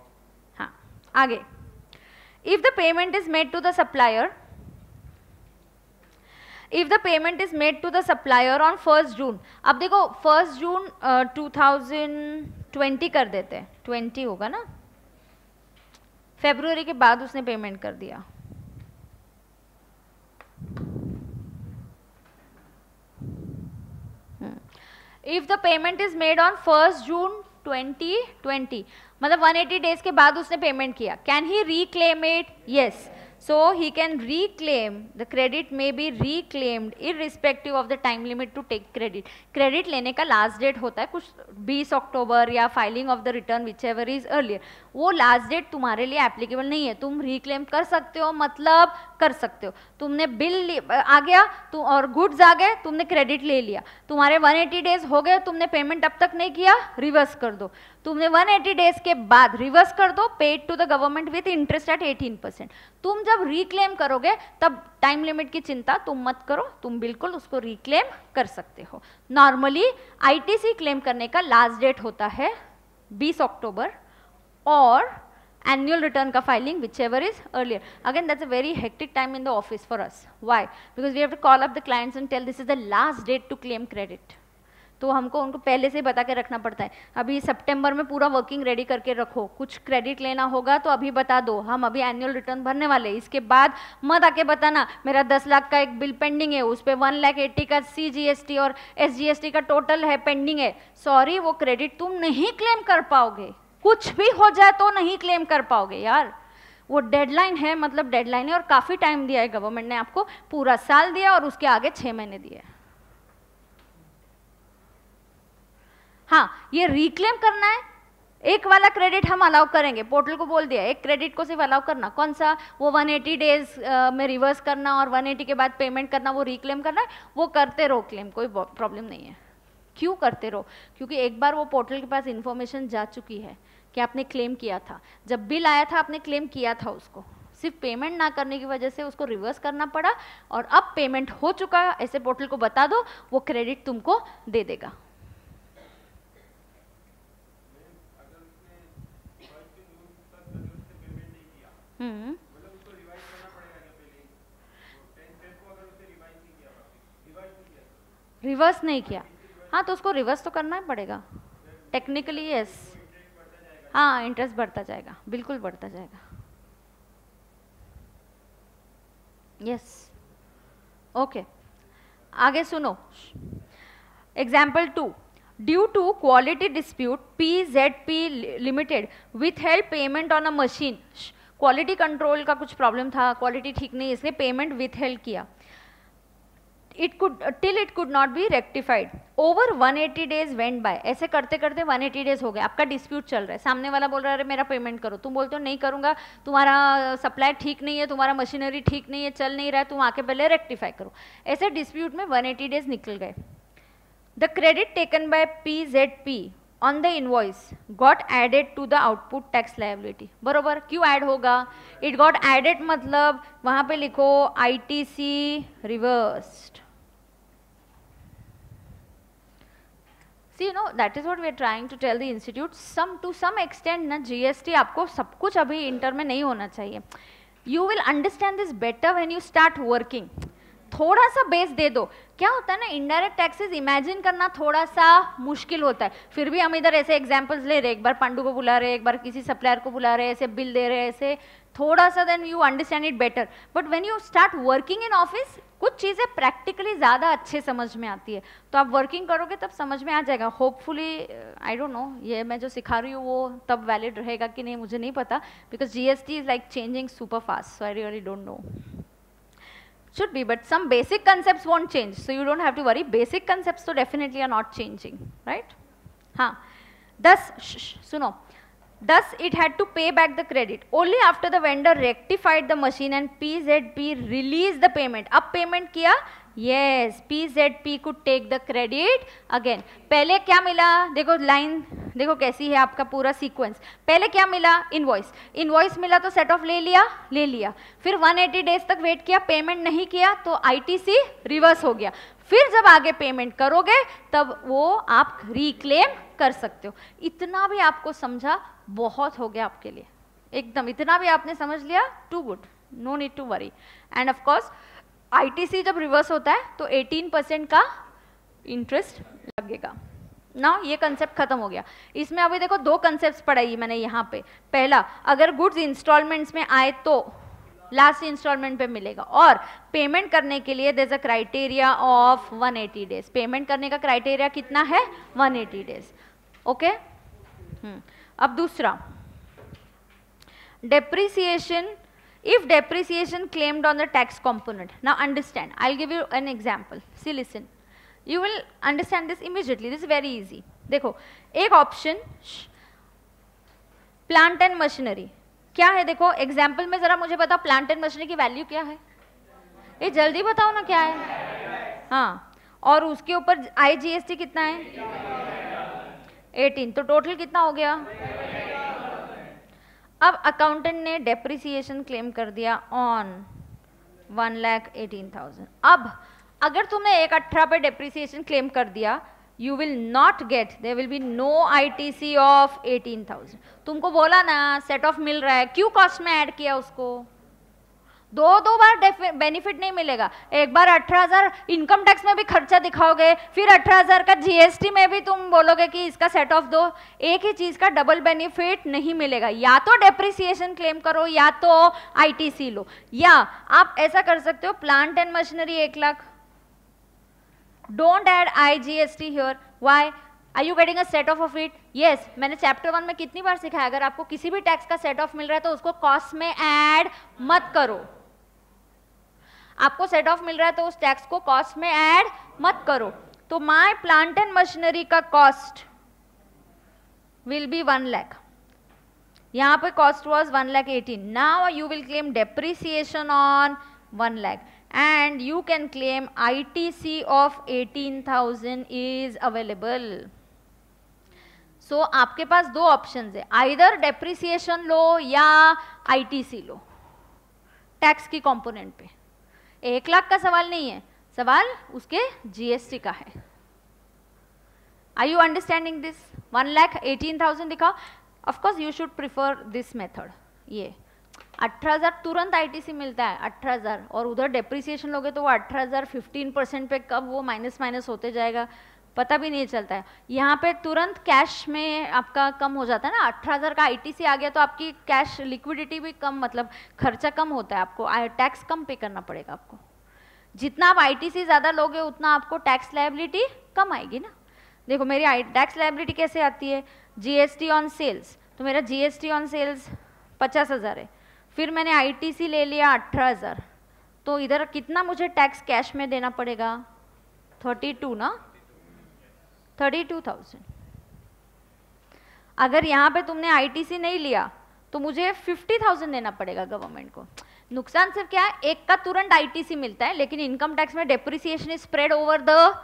हाँ, आगे. If the payment is made to the supplier, if the payment is made to the supplier on 1st June, अब देखो 1st June 2020 कर देते हैं, 20 होगा ना, फरवरी के बाद उसने पेमेंट कर दिया. If the payment is made on 1st June 2020, मतलब 180 डेज के बाद उसने पेमेंट किया, can he reclaim it? Yes. So he can reclaim, the credit may be reclaimed irrespective of the time limit to take credit. Credit लेने का लास्ट डेट होता है कुछ 20 अक्टूबर या filing of the return whichever is earlier. वो लास्ट डेट तुम्हारे लिए एप्लीकेबल नहीं है. तुम रिक्लेम कर सकते हो, मतलब कर सकते हो. तुमने बिल आ गया और गुड्स आ गए, तुमने क्रेडिट ले लिया, तुम्हारे 180 डेज हो गए, तुमने पेमेंट अब तक नहीं किया, रिवर्स कर दो. तुमने 180 डेज के बाद रिवर्स कर दो, paid to the government with interest at 18%. तुम जब रिक्लेम करोगे तब टाइम लिमिट की चिंता तुम मत करो, तुम बिल्कुल उसको रिक्लेम कर सकते हो. नॉर्मली ITC क्लेम करने का लास्ट डेट होता है 20 अक्टूबर और annual return का filing whichever is earlier. Again, that's a very hectic time in the office for us. Why? Because we have to call up the clients and tell this is the last date to claim credit. तो हमको उनको पहले से बता के रखना पड़ता है. अभी सितंबर में पूरा वर्किंग रेडी करके रखो, कुछ क्रेडिट लेना होगा तो अभी बता दो, हम अभी एनुअल रिटर्न भरने वाले. इसके बाद मत आके बताना मेरा 10 लाख का एक बिल पेंडिंग है, उस पर 1,80,000 का CGST और SGST का टोटल है पेंडिंग है. सॉरी, वो क्रेडिट तुम नहीं क्लेम कर पाओगे. कुछ भी हो जाए तो नहीं क्लेम कर पाओगे यार. वो डेडलाइन है, मतलब डेडलाइन है, और काफ़ी टाइम दिया है गवर्नमेंट ने आपको, पूरा साल दिया और उसके आगे 6 महीने दिए. हाँ, ये रिक्लेम करना है. एक वाला क्रेडिट हम अलाउ करेंगे, पोर्टल को बोल दिया एक क्रेडिट को सिर्फ अलाउ करना. कौन सा? वो 180 डेज में रिवर्स करना और 180 के बाद पेमेंट करना, वो रिक्लेम करना है. वो करते रहो क्लेम, कोई प्रॉब्लम नहीं है. क्यों करते रहो? क्योंकि एक बार वो पोर्टल के पास इन्फॉर्मेशन जा चुकी है कि आपने क्लेम किया था, जब बिल आया था आपने क्लेम किया था उसको, सिर्फ पेमेंट ना करने की वजह से उसको रिवर्स करना पड़ा, और अब पेमेंट हो चुका, ऐसे पोर्टल को बता दो, वो क्रेडिट तुमको दे देगा. रिवर्स नहीं किया, हाँ तो उसको रिवर्स तो करना ही पड़ेगा टेक्निकली. यस, हाँ, इंटरेस्ट बढ़ता जाएगा, बिल्कुल बढ़ता जाएगा. यस, ओके, आगे सुनो. Example 2. Due to quality dispute PZP limited withheld payment on a machine. Quality control का कुछ प्रॉब्लम था, क्वालिटी ठीक नहीं, इसलिए पेमेंट विथहेल्ड किया. It could not be rectified. Over 180 days went by. ऐसे करते करते 180 डेज हो गए, आपका डिस्प्यूट चल रहा है, सामने वाला बोल रहा है अरे मेरा पेमेंट करो, तुम बोलते हो नहीं करूंगा, तुम्हारा सप्लाई ठीक नहीं है, तुम्हारा मशीनरी ठीक नहीं है, चल नहीं रहा है, तुम आके पहले रेक्टिफाई करो. ऐसे डिस्प्यूट में 180 डेज निकल गए. The credit taken by PZP on the invoice got added to the output tax liability. बरोबर, क्यों ऐड होगा? It got added मतलब वहाँ पे लिखो ITC reversed. See, that is what we are trying to tell the institute. To some extent ना GST आपको सब कुछ अभी इंटर में नहीं होना चाहिए. You will understand this better when you start working. थोड़ा सा बेस दे दो. क्या होता है ना, इनडायरेक्ट टैक्सेस इमेजिन करना थोड़ा सा मुश्किल होता है. फिर भी हम इधर ऐसे एग्जांपल्स ले रहे, एक बार पांडु को बुला रहे, एक बार किसी सप्लायर को बुला रहे, ऐसे बिल दे रहे, ऐसे थोड़ा सा, then you understand it better. But when you start working in office, कुछ चीज़ें प्रैक्टिकली ज़्यादा अच्छे समझ में आती है. तो आप वर्किंग करोगे तब समझ में आ जाएगा. होपफुली, आई डोंट नो, ये मैं जो सिखा रही हूँ वो तब वैलिड रहेगा कि नहीं मुझे नहीं पता, because GST is like changing super fast, so I really don't know. Should be, but some basic concepts won't change, so you don't have to worry. Basic concepts so definitely are not changing, right? हाँ, thus, सुनो, thus it had to pay back the credit only after the vendor rectified the machine and PZP released the payment. अब payment किया Yes, PZP could take the credit again. पहले क्या मिला, देखो लाइन देखो कैसी है आपका पूरा सीक्वेंस. पहले क्या मिला, इनवॉइस. इनवॉइस मिला तो सेट ऑफ ले लिया. फिर 180 डेज तक वेट किया, पेमेंट नहीं किया तो ITC रिवर्स हो गया. फिर जब आगे पेमेंट करोगे तब वो आप रिक्लेम कर सकते हो. इतना भी आपको समझा, बहुत हो गया आपके लिए एकदम. इतना भी आपने समझ लिया, too good, no need to worry. And of course ITC जब रिवर्स होता है तो 18% का इंटरेस्ट लगेगा. ना ये कंसेप्ट खत्म हो गया. इसमें अभी देखो दो कंसेप्ट पढ़ाई मैंने यहाँ पे. पहला, अगर गुड्स इंस्टॉलमेंट्स में आए तो लास्ट इंस्टॉलमेंट पे मिलेगा, और पेमेंट करने के लिए there is a criteria of 180 days. Payment करने का क्राइटेरिया कितना है, 180 डेज. ओके. अब दूसरा, depreciation. If depreciation claimed on the tax component, now understand, I'll give you an example. See, listen, you will understand this immediately. This is very easy. देखो, एक ऑप्शन प्लांट एंड मशीनरी क्या है. देखो एग्जाम्पल में जरा मुझे बताओ प्लांट एंड मशीनरी की वैल्यू क्या है, ये जल्दी बताओ ना क्या है. हाँ, और उसके ऊपर IGST कितना है, 18, तो टोटल कितना हो गया. अब अकाउंटेंट ने डेप्रिसिएशन क्लेम कर दिया ऑन 1,18,000. अब अगर तुमने 1/18 पे डेप्रिसिएशन क्लेम कर दिया, you will not get, there will be no ITC of 18,000. तुमको बोला ना सेट ऑफ मिल रहा है, क्यों कॉस्ट में ऐड किया उसको. दो बार बेनिफिट नहीं मिलेगा. एक बार 18,000 इनकम टैक्स में भी खर्चा दिखाओगे, फिर 18,000 का GST में भी तुम बोलोगे कि इसका सेट ऑफ दो. एक ही चीज का डबल बेनिफिट नहीं मिलेगा. या तो डेप्रिसिएशन क्लेम करो या तो ITC लो. या आप ऐसा कर सकते हो, plant and machinery 1 lakh, don't add IGST here. Why, are you getting a set off off it. Yes, मैंने चैप्टर 1 में कितनी बार सिखाया, अगर आपको किसी भी टैक्स का सेट ऑफ मिल रहा है तो उसको कॉस्ट में ऐड मत करो. आपको सेट ऑफ मिल रहा है तो उस टैक्स को कॉस्ट में ऐड मत करो. तो माय प्लांट एंड मशीनरी का कॉस्ट विल बी 1 लाख. यहां पे cost was 1,18,000. Now you will claim depreciation on 1 lakh and you can claim ITC of 18,000 is available. So आपके पास दो ऑप्शंस है, आइदर डेप्रिसिएशन लो या ITC लो टैक्स की कंपोनेंट पे. 1 लाख का सवाल नहीं है, सवाल उसके GST का है. Are you understanding this. 1,18,000 दिखाओ. Of course you should prefer this method. ये 18,000 तुरंत ITC मिलता है 18,000, और उधर डेप्रिसिएशन लोगे तो वो 18,000 15% पे कब वो माइनस होते जाएगा पता भी नहीं चलता है. यहाँ पे तुरंत कैश में आपका कम हो जाता है ना. 18,000 का ITC आ गया तो आपकी कैश लिक्विडिटी भी कम, मतलब खर्चा कम होता है, आपको टैक्स कम पे करना पड़ेगा. आपको जितना आप ITC ज़्यादा लोगे उतना आपको टैक्स लायबिलिटी कम आएगी ना. देखो मेरी टैक्स लायबिलिटी कैसे आती है, GST ऑन सेल्स. तो मेरा GST ऑन सेल्स 50,000 है, फिर मैंने ITC ले लिया 18,000, तो इधर कितना मुझे टैक्स कैश में देना पड़ेगा, 32 ना, 32,000. अगर यहाँ पे तुमने ITC नहीं लिया तो मुझे 50,000 देना पड़ेगा गवर्नमेंट को. नुकसान सिर्फ क्या है, एक का तुरंत ITC मिलता है, लेकिन इनकम टैक्स में depreciation is spread over the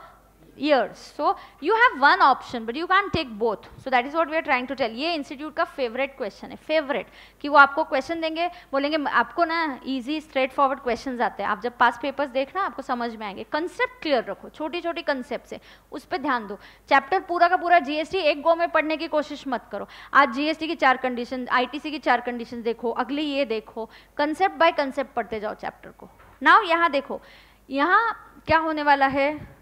years. So you have one option but you can't take both. So that is what we are trying to tell. ये इंस्टीट्यूट का फेवरेट क्वेश्चन है, फेवरेट, कि वो आपको क्वेश्चन देंगे, बोलेंगे आपको ना इजी स्ट्रेट फॉरवर्ड क्वेश्चन आते हैं, आप जब पास पेपर्स देखना आपको समझ में आएंगे. कंसेप्ट क्लियर रखो, छोटी छोटी कंसेप्ट है उस पर ध्यान दो. चैप्टर पूरा का पूरा GST एक गो में पढ़ने की कोशिश मत करो. आज GST की 4 कंडीशन, ITC की 4 कंडीशन देखो, अगली ये देखो, कंसेप्ट बाय कंसेप्ट पढ़ते जाओ चैप्टर को. नाउ यहाँ देखो, यहाँ क्या होने वाला है,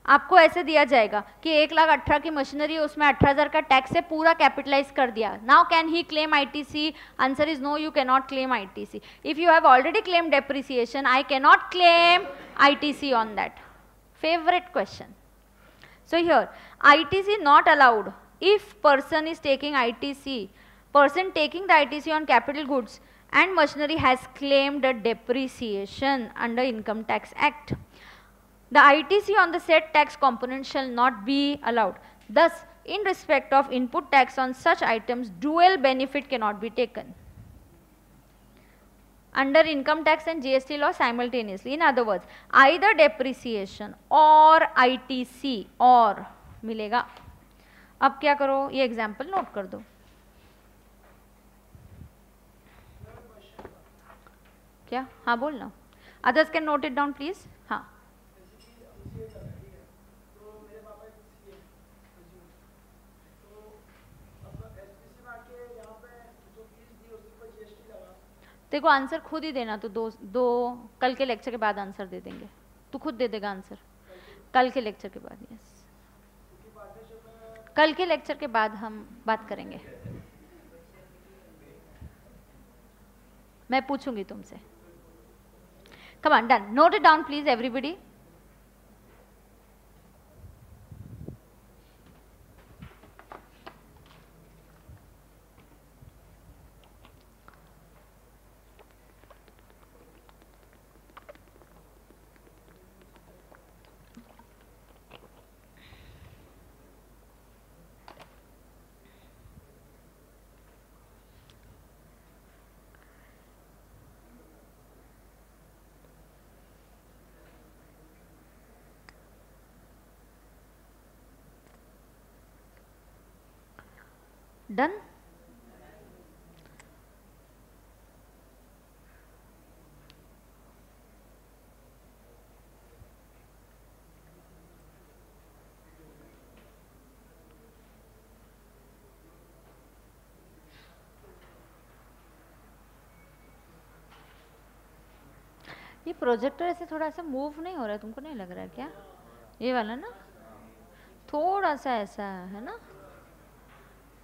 आपको ऐसे दिया जाएगा कि 1,18,000 की मशीनरी, उसमें 18,000 का टैक्स है, पूरा कैपिटलाइज कर दिया. Now can he claim ITC? Answer is no, you can not claim ITC. If you have already claim depreciation, I can not claim ITC on that. Favourite question. So here ITC not allowed if person is taking ITC, person taking the ITC on capital goods and machinery has claimed a depreciation under Income Tax Act. The ITC on the said tax component shall not be allowed. Thus, in respect of input tax on such items, dual benefit cannot be taken. under income tax and GST law simultaneously. In other words, either depreciation or ITC और मिलेगा. अब क्या करो, ये एग्जाम्पल नोट कर दो. क्या? हाँ बोलना. Others can note it down please. हाँ. देखो आंसर खुद ही देना, तो दो कल के लेक्चर के बाद आंसर दे देंगे. तू खुद दे देगा आंसर कल के लेक्चर के बाद. यस, कल के लेक्चर के बाद हम बात करेंगे. मैं पूछूंगी तुमसे. Come on, done. Note it down please everybody. Done. ये प्रोजेक्टर ऐसे थोड़ा सा मूव नहीं हो रहा है, तुमको नहीं लग रहा है क्या? ये वाला ना थोड़ा सा ऐसा है ना.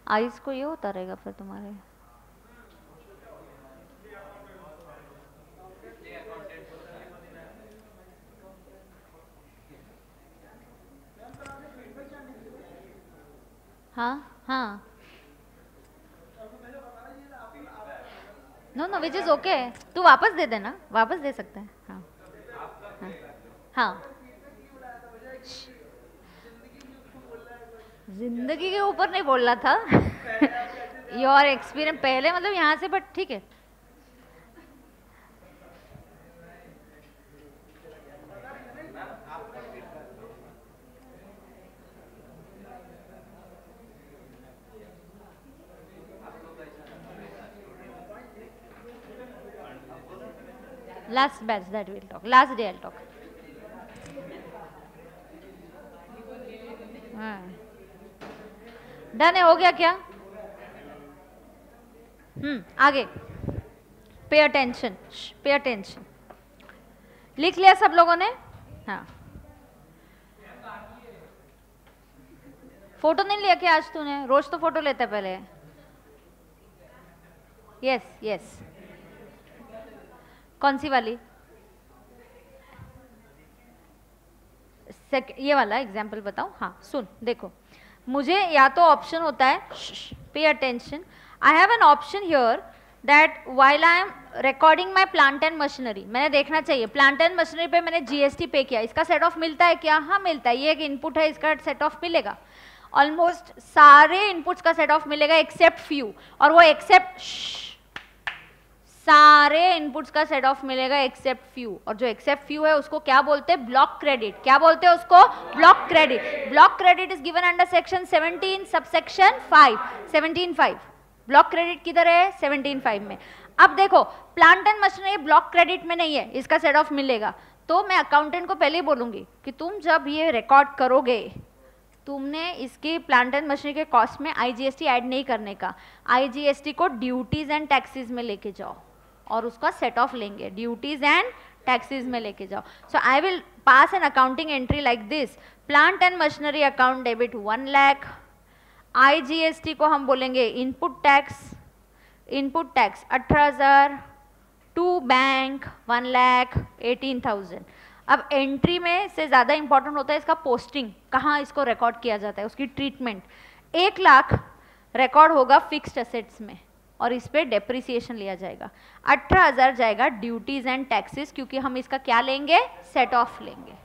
आइस को ये होता रहेगा फिर तुम्हारे. हाँ हाँ. No no which is okay. तू वापस दे देना, वापस दे सकता है. हाँ हाँ हाँ. जिंदगी के ऊपर नहीं बोल रहा था. योर एक्सपीरियंस पहले मतलब यहाँ से, बट ठीक है. Last batch that we'll talk. Last day I'll talk. Done है, हो गया क्या? आगे. Pay attention, pay attention. लिख लिया सब लोगों ने? हाँ. फोटो नहीं लिया क्या आज तूने? रोज तो फोटो लेता है पहले. Yes yes. कौन सी वाली? ये वाला एग्जाम्पल बताओ. हाँ सुन, देखो मुझे या तो ऑप्शन होता है, pay attention, I have an option here that while I am recording my plant and machinery, मैंने देखना चाहिए प्लांट एंड मशीनरी पे मैंने जीएसटी पे किया, इसका सेट ऑफ मिलता है क्या? हाँ मिलता है. ये एक इनपुट है, इसका सेट ऑफ मिलेगा. ऑलमोस्ट सारे इनपुट्स का सेट ऑफ मिलेगा एक्सेप्ट फ्यू, और वो एक्सेप्ट सारे इनपुट्स का सेट ऑफ मिलेगा एक्सेप्ट फ्यू, और जो एक्सेप्ट फ्यू है उसको क्या बोलते हैं? Block credit. क्या बोलते हैं उसको? Block credit. Block credit is given under section 17 subsection 5. 17(5). Block credit किधर है? 17(5) में. अब देखो plant and machinery block credit में नहीं है, इसका सेट ऑफ मिलेगा. तो मैं अकाउंटेंट को पहले ही बोलूंगी कि तुम जब ये रिकॉर्ड करोगे, तुमने इसकी प्लांट एंड मशीनरी के कॉस्ट में आईजीएसटी ऐड नहीं करने का. आईजीएसटी को ड्यूटीज एंड टैक्सेस में लेके जाओ और उसका सेट ऑफ लेंगे. ड्यूटीज एंड टैक्सेस में लेके जाओ. So I will pass an accounting entry like this. Plant and machinery account debit 1 lakh. IGST को हम बोलेंगे input tax. Input tax 18,000. To bank 1,18,000. अब एंट्री में से ज़्यादा इंपॉर्टेंट होता है इसका पोस्टिंग, कहाँ इसको रिकॉर्ड किया जाता है, उसकी ट्रीटमेंट. 1 लाख रिकॉर्ड होगा फिक्स्ड एसेट्स में और इस पे डेप्रिसिएशन लिया जाएगा. 18,000 जाएगा ड्यूटीज एंड टैक्सेस, क्योंकि हम इसका क्या लेंगे? सेट ऑफ लेंगे.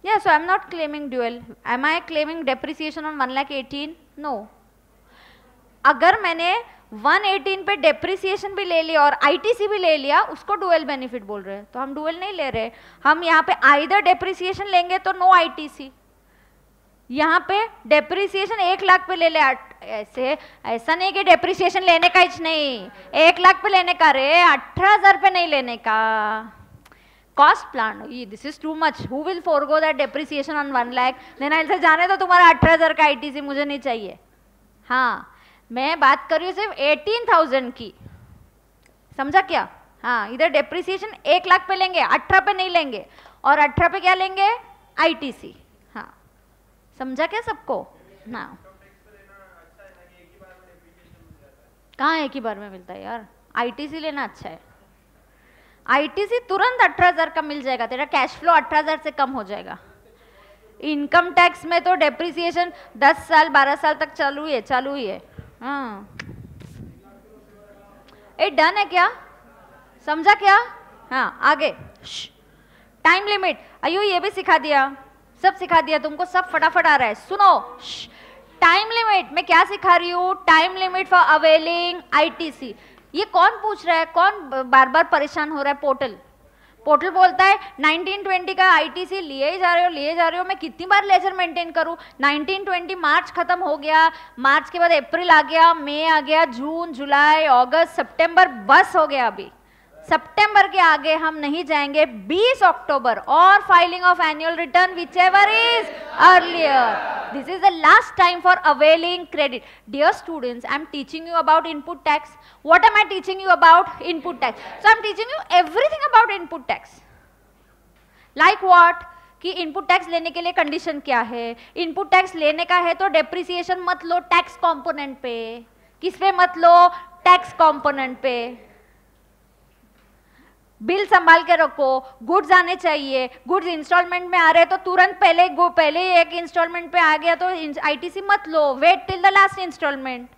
Yeah, so I'm not claiming dual. Am I claiming depreciation on 1,18,000? No. अगर मैंने 118 पे डेप्रिसिएशन भी ले लिया और आईटीसी भी ले लिया, उसको डुअल बेनिफिट बोल रहे हैं। तो हम डुअल नहीं ले रहे, हम यहाँ पे आइदर डेप्रिसिएशन लेंगे तो नो आईटीसी, यहाँ पे डेप्रिसिएशन 1 लाख पे ले ले। ऐसा नहीं कि डेप्रिसिएशन लेने का ही नहीं, 1 लाख पे लेने का रे, 18,000 पे नहीं लेने का। Cost plan, this is too much, who will forgo that depreciation on 1 lakh, देना ऐसे जाने तो तुम्हारा 18,000 का आईटीसी मुझे नहीं चाहिए। हाँ, मैं बात कर रही हूँ सिर्फ 18,000 की, समझा क्या? हाँ, इधर डेप्रिसिएशन 1 लाख पे लेंगे, 18 पे नहीं लेंगे, और 18 पे क्या लेंगे? आईटीसी। हाँ, समझा क्या सबको? हाँ, कहाँ एक ही बार में मिलता है यार? आईटीसी लेना अच्छा है। आईटीसी तुरंत 18,000 का मिल जाएगा, तेरा कैश फ्लो 18,000 से कम हो जाएगा। इनकम टैक्स में तो डेप्रिसिएशन 10 साल 12 साल तक चालू ही है। हाँ, ये डन है क्या? समझा क्या? हाँ, आगे टाइम लिमिट, अयो ये भी सिखा दिया, सब सिखा दिया तुमको, सब फटाफट आ रहा है। सुनो, टाइम लिमिट में क्या सिखा रही हूँ? Time limit for availing ITC. ये कौन पूछ रहा है? कौन बार बार परेशान हो रहा है? पोर्टल बोलता है 1920 का आईटीसी लिए ही जा रहे हो, मैं कितनी बार लेजर मेंटेन करूं? 1920 मार्च खत्म हो गया, मार्च के बाद अप्रैल आ गया, मई आ गया, जून, जुलाई, अगस्त, सितंबर, बस हो गया। अभी सितंबर के आगे हम नहीं जाएंगे। 20 अक्टूबर और filing of annual return whichever is earlier. This is the last time for availing credit. Dear students, I am teaching you about input tax. What am I teaching you about? Input tax. So I am teaching you everything about input tax. Like what? कि इनपुट टैक्स लेने के लिए कंडीशन क्या है? इनपुट टैक्स लेने का है तो डेप्रिसिएशन मत लो टैक्स कंपोनेंट पे। किस पे मत लो? टैक्स कंपोनेंट पे। बिल संभाल के रखो, गुड्स आने चाहिए, गुड्स इंस्टॉलमेंट में आ रहे तो तुरंत पहले एक इंस्टॉलमेंट पे आ गया तो आईटीसी मत लो, wait till the last instalment.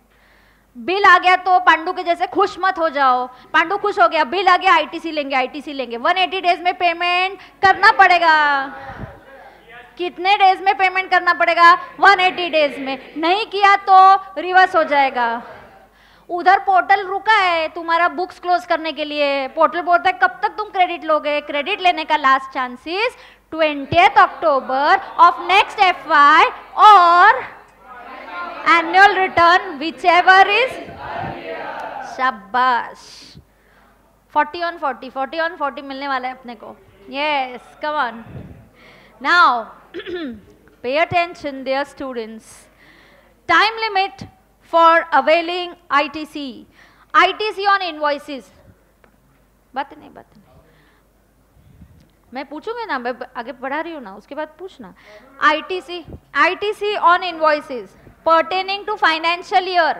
Bill आ गया तो पांडु के जैसे खुश मत हो जाओ, पांडु खुश हो गया, बिल आ गया, आईटीसी लेंगे। 180 डेज में पेमेंट करना पड़ेगा। कितने डेज में पेमेंट करना पड़ेगा? 180 डेज में। नहीं किया तो रिवर्स हो जाएगा। उधर पोर्टल रुका है तुम्हारा बुक्स क्लोज करने के लिए। पोर्टल बोलता है कब तक तुम क्रेडिट लोगे? क्रेडिट लेने का last chances 20th October of next FY और एनुअल रिटर्न whichever is। शाबाश, 40 on 40 मिलने वाला है अपने को। Yes, come on now, pay attention dear students. Time limit for availing ITC. ITC on invoices. बात नहीं, मैं पूछूंगी ना, मैं आगे पढ़ा रही हूँ ना, उसके बाद पूछना। ITC on invoices pertaining to financial year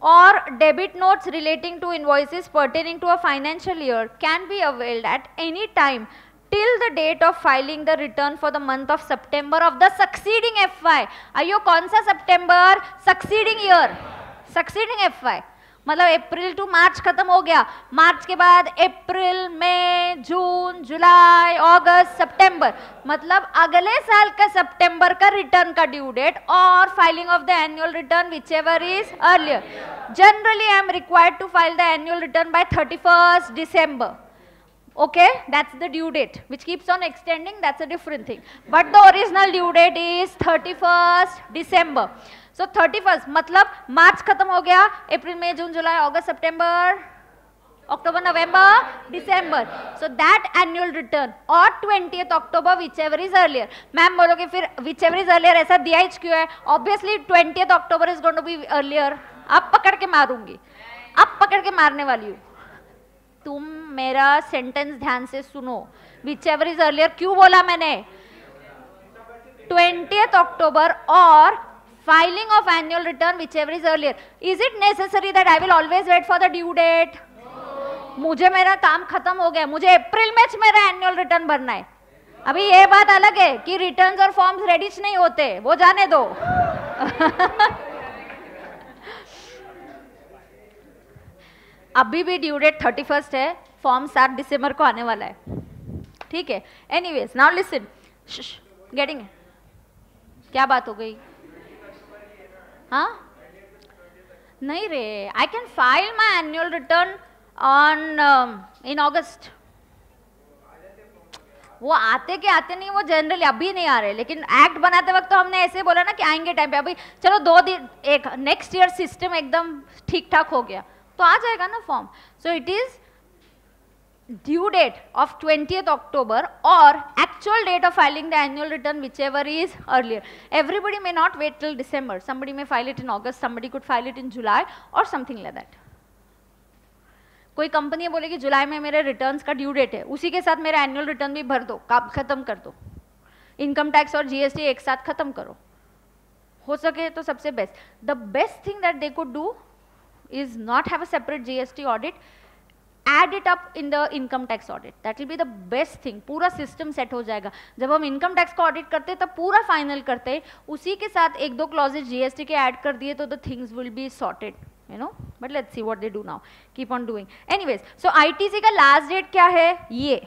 or debit notes relating to invoices pertaining to a financial year can be availed at any time till the date of filing the return for the month of September of the succeeding FY. अयो कौन सा सितंबर? succeeding year, succeeding FY मतलब अप्रैल टू मार्च खत्म हो गया, मार्च के बाद अप्रैल, मई, जून, जुलाई, अगस्त, सितंबर, मतलब अगले साल का सितंबर का रिटर्न का ड्यू डेट और filing of the annual return whichever is earlier. Generally I am required to file the annual return by 31st December. Okay, that's the due date which keeps on extending, that's a different thing, but the original due date is 31st December. So 31st मतलब मार्च खत्म हो गया, अप्रैल, मई, जून, जुलाई, अगस्त, सितंबर, अक्टूबर, नवंबर, दिसंबर, so that annual return और 20th October whichever is earlier. Ma'am बोलोगे फिर whichever is earlier ऐसा दिया ही क्यों है? Obviously 20th October is going to be earlier. अब पकड़ के मारूंगी, अब पकड़ के मारने वाली हूँ। तुम मेरा सेंटेंस ध्यान से सुनो। whichever is earlier क्यों बोला मैंने? 20th अक्टूबर और filing of annual return whichever is earlier. Is it necessary that I will always wait for the due date? मुझे मेरा काम खत्म हो गया, मुझे अप्रैल में मेरा एनुअल रिटर्न भरना है। अभी ये बात अलग है कि रिटर्न्स और फॉर्म्स रेडी नहीं होते, वो जाने दो। अभी भी ड्यू डेट 31st है, फॉर्म 7 दिसंबर को आने वाला है, ठीक है? एनीवेज, नाउ लिसन, गेटिंग क्या बात हो गई? हाँ, नहीं रे, I can file my annual return on in August. वो आते के आते नहीं, वो जनरली अभी नहीं आ रहे, लेकिन एक्ट बनाते वक्त तो हमने ऐसे बोला ना कि आएंगे टाइम पे. अभी चलो 2 दिन, एक नेक्स्ट ईयर सिस्टम एकदम ठीक ठाक हो गया तो आ जाएगा ना form. So it is due date of 20th October or actual date of filing the annual return, whichever is earlier. Everybody may not wait till December. Somebody may file it in August, somebody could file it in July or something like that. कोई कंपनी बोलेगी जुलाई में मेरे रिटर्न्स का ड्यू डेट है, उसी के साथ मेरा एनुअल रिटर्न भी भर दो, खत्म कर दो, इनकम टैक्स और जीएसटी एक साथ खत्म करो. हो सके तो सबसे best. The best thing that they could do is not have a separate GST audit, add it up in the income tax audit. That will be the best thing. पूरा सिस्टम सेट हो जाएगा. जब हम इनकम टैक्स का ऑडिट करते हैं तब पूरा फाइनल करते हैं, उसी के साथ 1-2 क्लॉजेज जीएसटी के ऐड कर दिए तो the things will be sorted, you know. But let's see what they do now. Keep on doing. Anyways, so ITC का लास्ट डेट क्या है? ये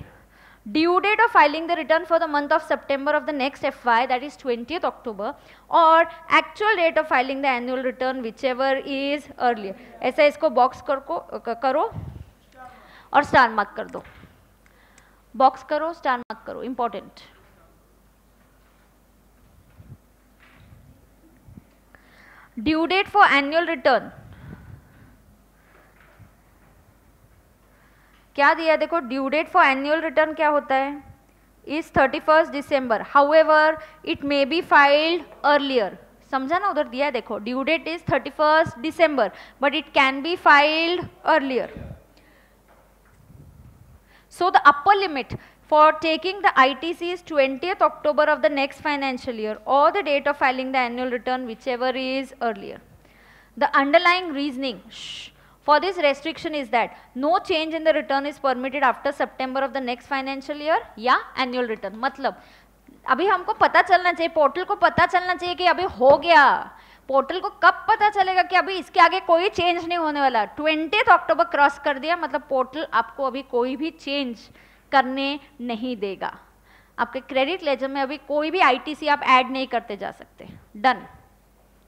due date of filing the return for the month of September of the next FY, that is 20th October, or actual date of filing the annual return, whichever is earlier. ऐसा इसको बॉक्स करो और स्टार मार्क कर दो. बॉक्स करो, स्टार मार्क करो, important. Due date for annual return क्या दिया? देखो, due date for annual return क्या होता है? Is 31st December. However it may be filed earlier. समझा ना? उधर दिया है, देखो, due date is 31st December, but it can be filed earlier. So the upper limit for taking the ITC is 20th October of the next financial year or the date of filing the annual return, whichever is earlier. The underlying reasoning for this restriction is that no change in the return is permitted after September of the next financial year या annual return. मतलब अभी हमको पता चलना चाहिए, पोर्टल को पता चलना चाहिए कि अभी हो गया. पोर्टल को कब पता चलेगा कि अभी इसके आगे कोई चेंज नहीं होने वाला? 20th October क्रॉस कर दिया मतलब पोर्टल आपको अभी कोई भी चेंज करने नहीं देगा. आपके क्रेडिट लेजर में अभी कोई भी आईटीसी आप ऐड नहीं करते जा सकते. डन.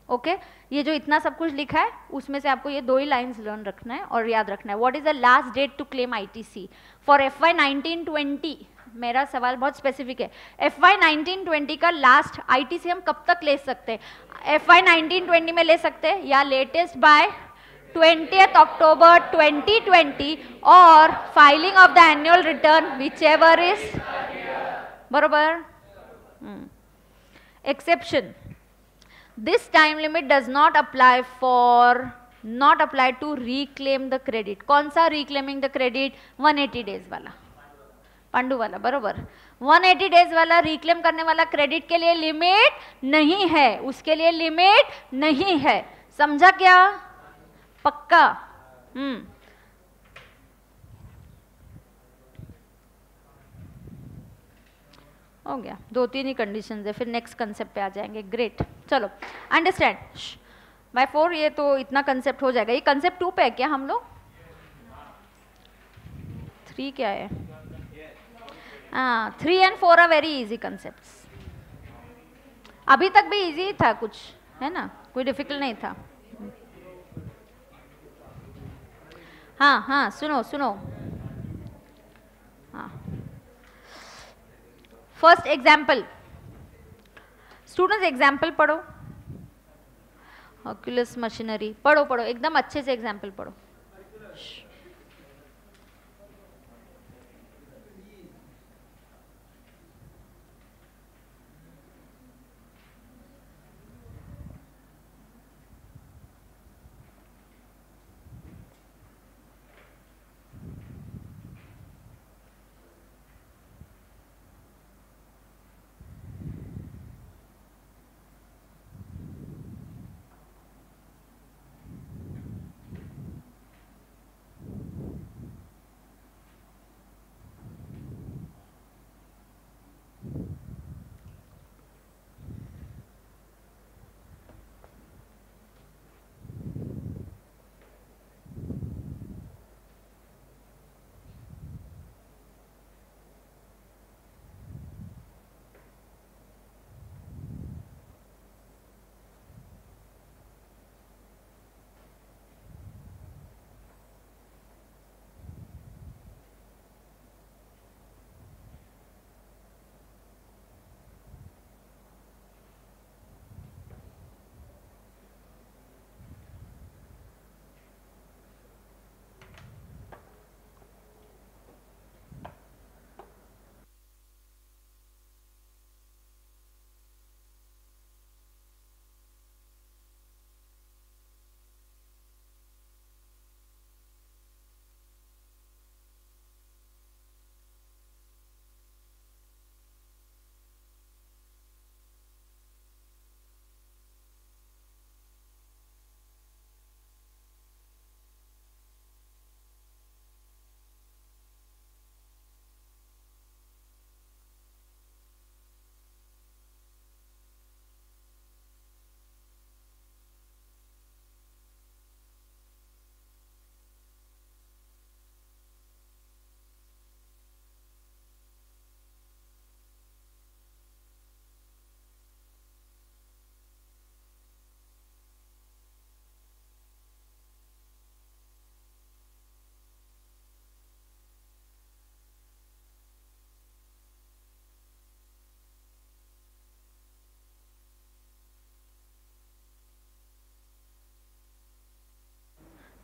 ओके, ये जो इतना सब कुछ लिखा है उसमें से आपको ये 2 ही लाइंस लर्न रखना है और याद रखना है. What is the last date to claim ITC for FY 1920? मेरा सवाल बहुत स्पेसिफिक है. FY 1920 का लास्ट आईटीसी हम कब तक ले सकते हैं? FY 1920 में ले सकते हैं या लेटेस्ट बाय 20th October 2020 और filing of the annual return whichever is बरोबर. Exception, this time limit does not apply to reclaim the credit. कौन सा reclaiming the credit? 180 days वाला, पांडु वाला, बरोबर. 180 डेज वाला रिक्लेम करने वाला क्रेडिट के लिए लिमिट नहीं है, उसके लिए लिमिट नहीं है. समझा क्या? पक्का? हो गया. 2-3 ही कंडीशंस है, फिर नेक्स्ट कंसेप्ट पे आ जाएंगे. ग्रेट. चलो, अंडरस्टैंड बाय 4. ये तो इतना कंसेप्ट हो जाएगा. ये कंसेप्ट 2 पे है क्या हम लोग? 3 क्या है? 3 and 4 are very easy concepts. अभी तक भी इजी था कुछ, है ना? कोई डिफिकल्ट नहीं था. हाँ, सुनो. हाँ, फर्स्ट एग्जाम्पल. स्टूडेंट्स एग्जाम्पल पढ़ो. ऑक्यूलस मशीनरी पढ़ो, एकदम अच्छे से एग्जाम्पल पढ़ो.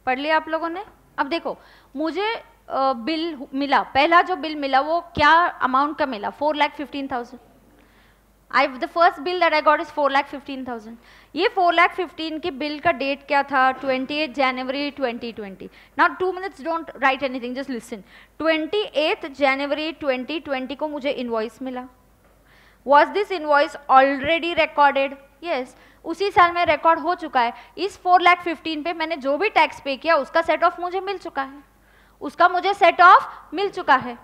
पढ़ लिया आप लोगों ने? अब देखो, मुझे बिल मिला, पहला जो बिल मिला वो क्या अमाउंट का मिला? 4,15,000। The first bill that I got is 4,15,000। ये 4,15,000 के बिल का डेट क्या था? 28 जनवरी 2020। Now 2 minutes, don't write anything, just listen. 28 जनवरी 2020 को मुझे इनवॉइस मिला। Was this invoice already recorded? Yes, उसी साल में रिकॉर्ड हो चुका है। इस 4,15,000 पे मैंने जो भी टैक्स पे किया उसका सेट ऑफ मुझे मिल चुका है, उसका मुझे सेट ऑफ मिल चुका है।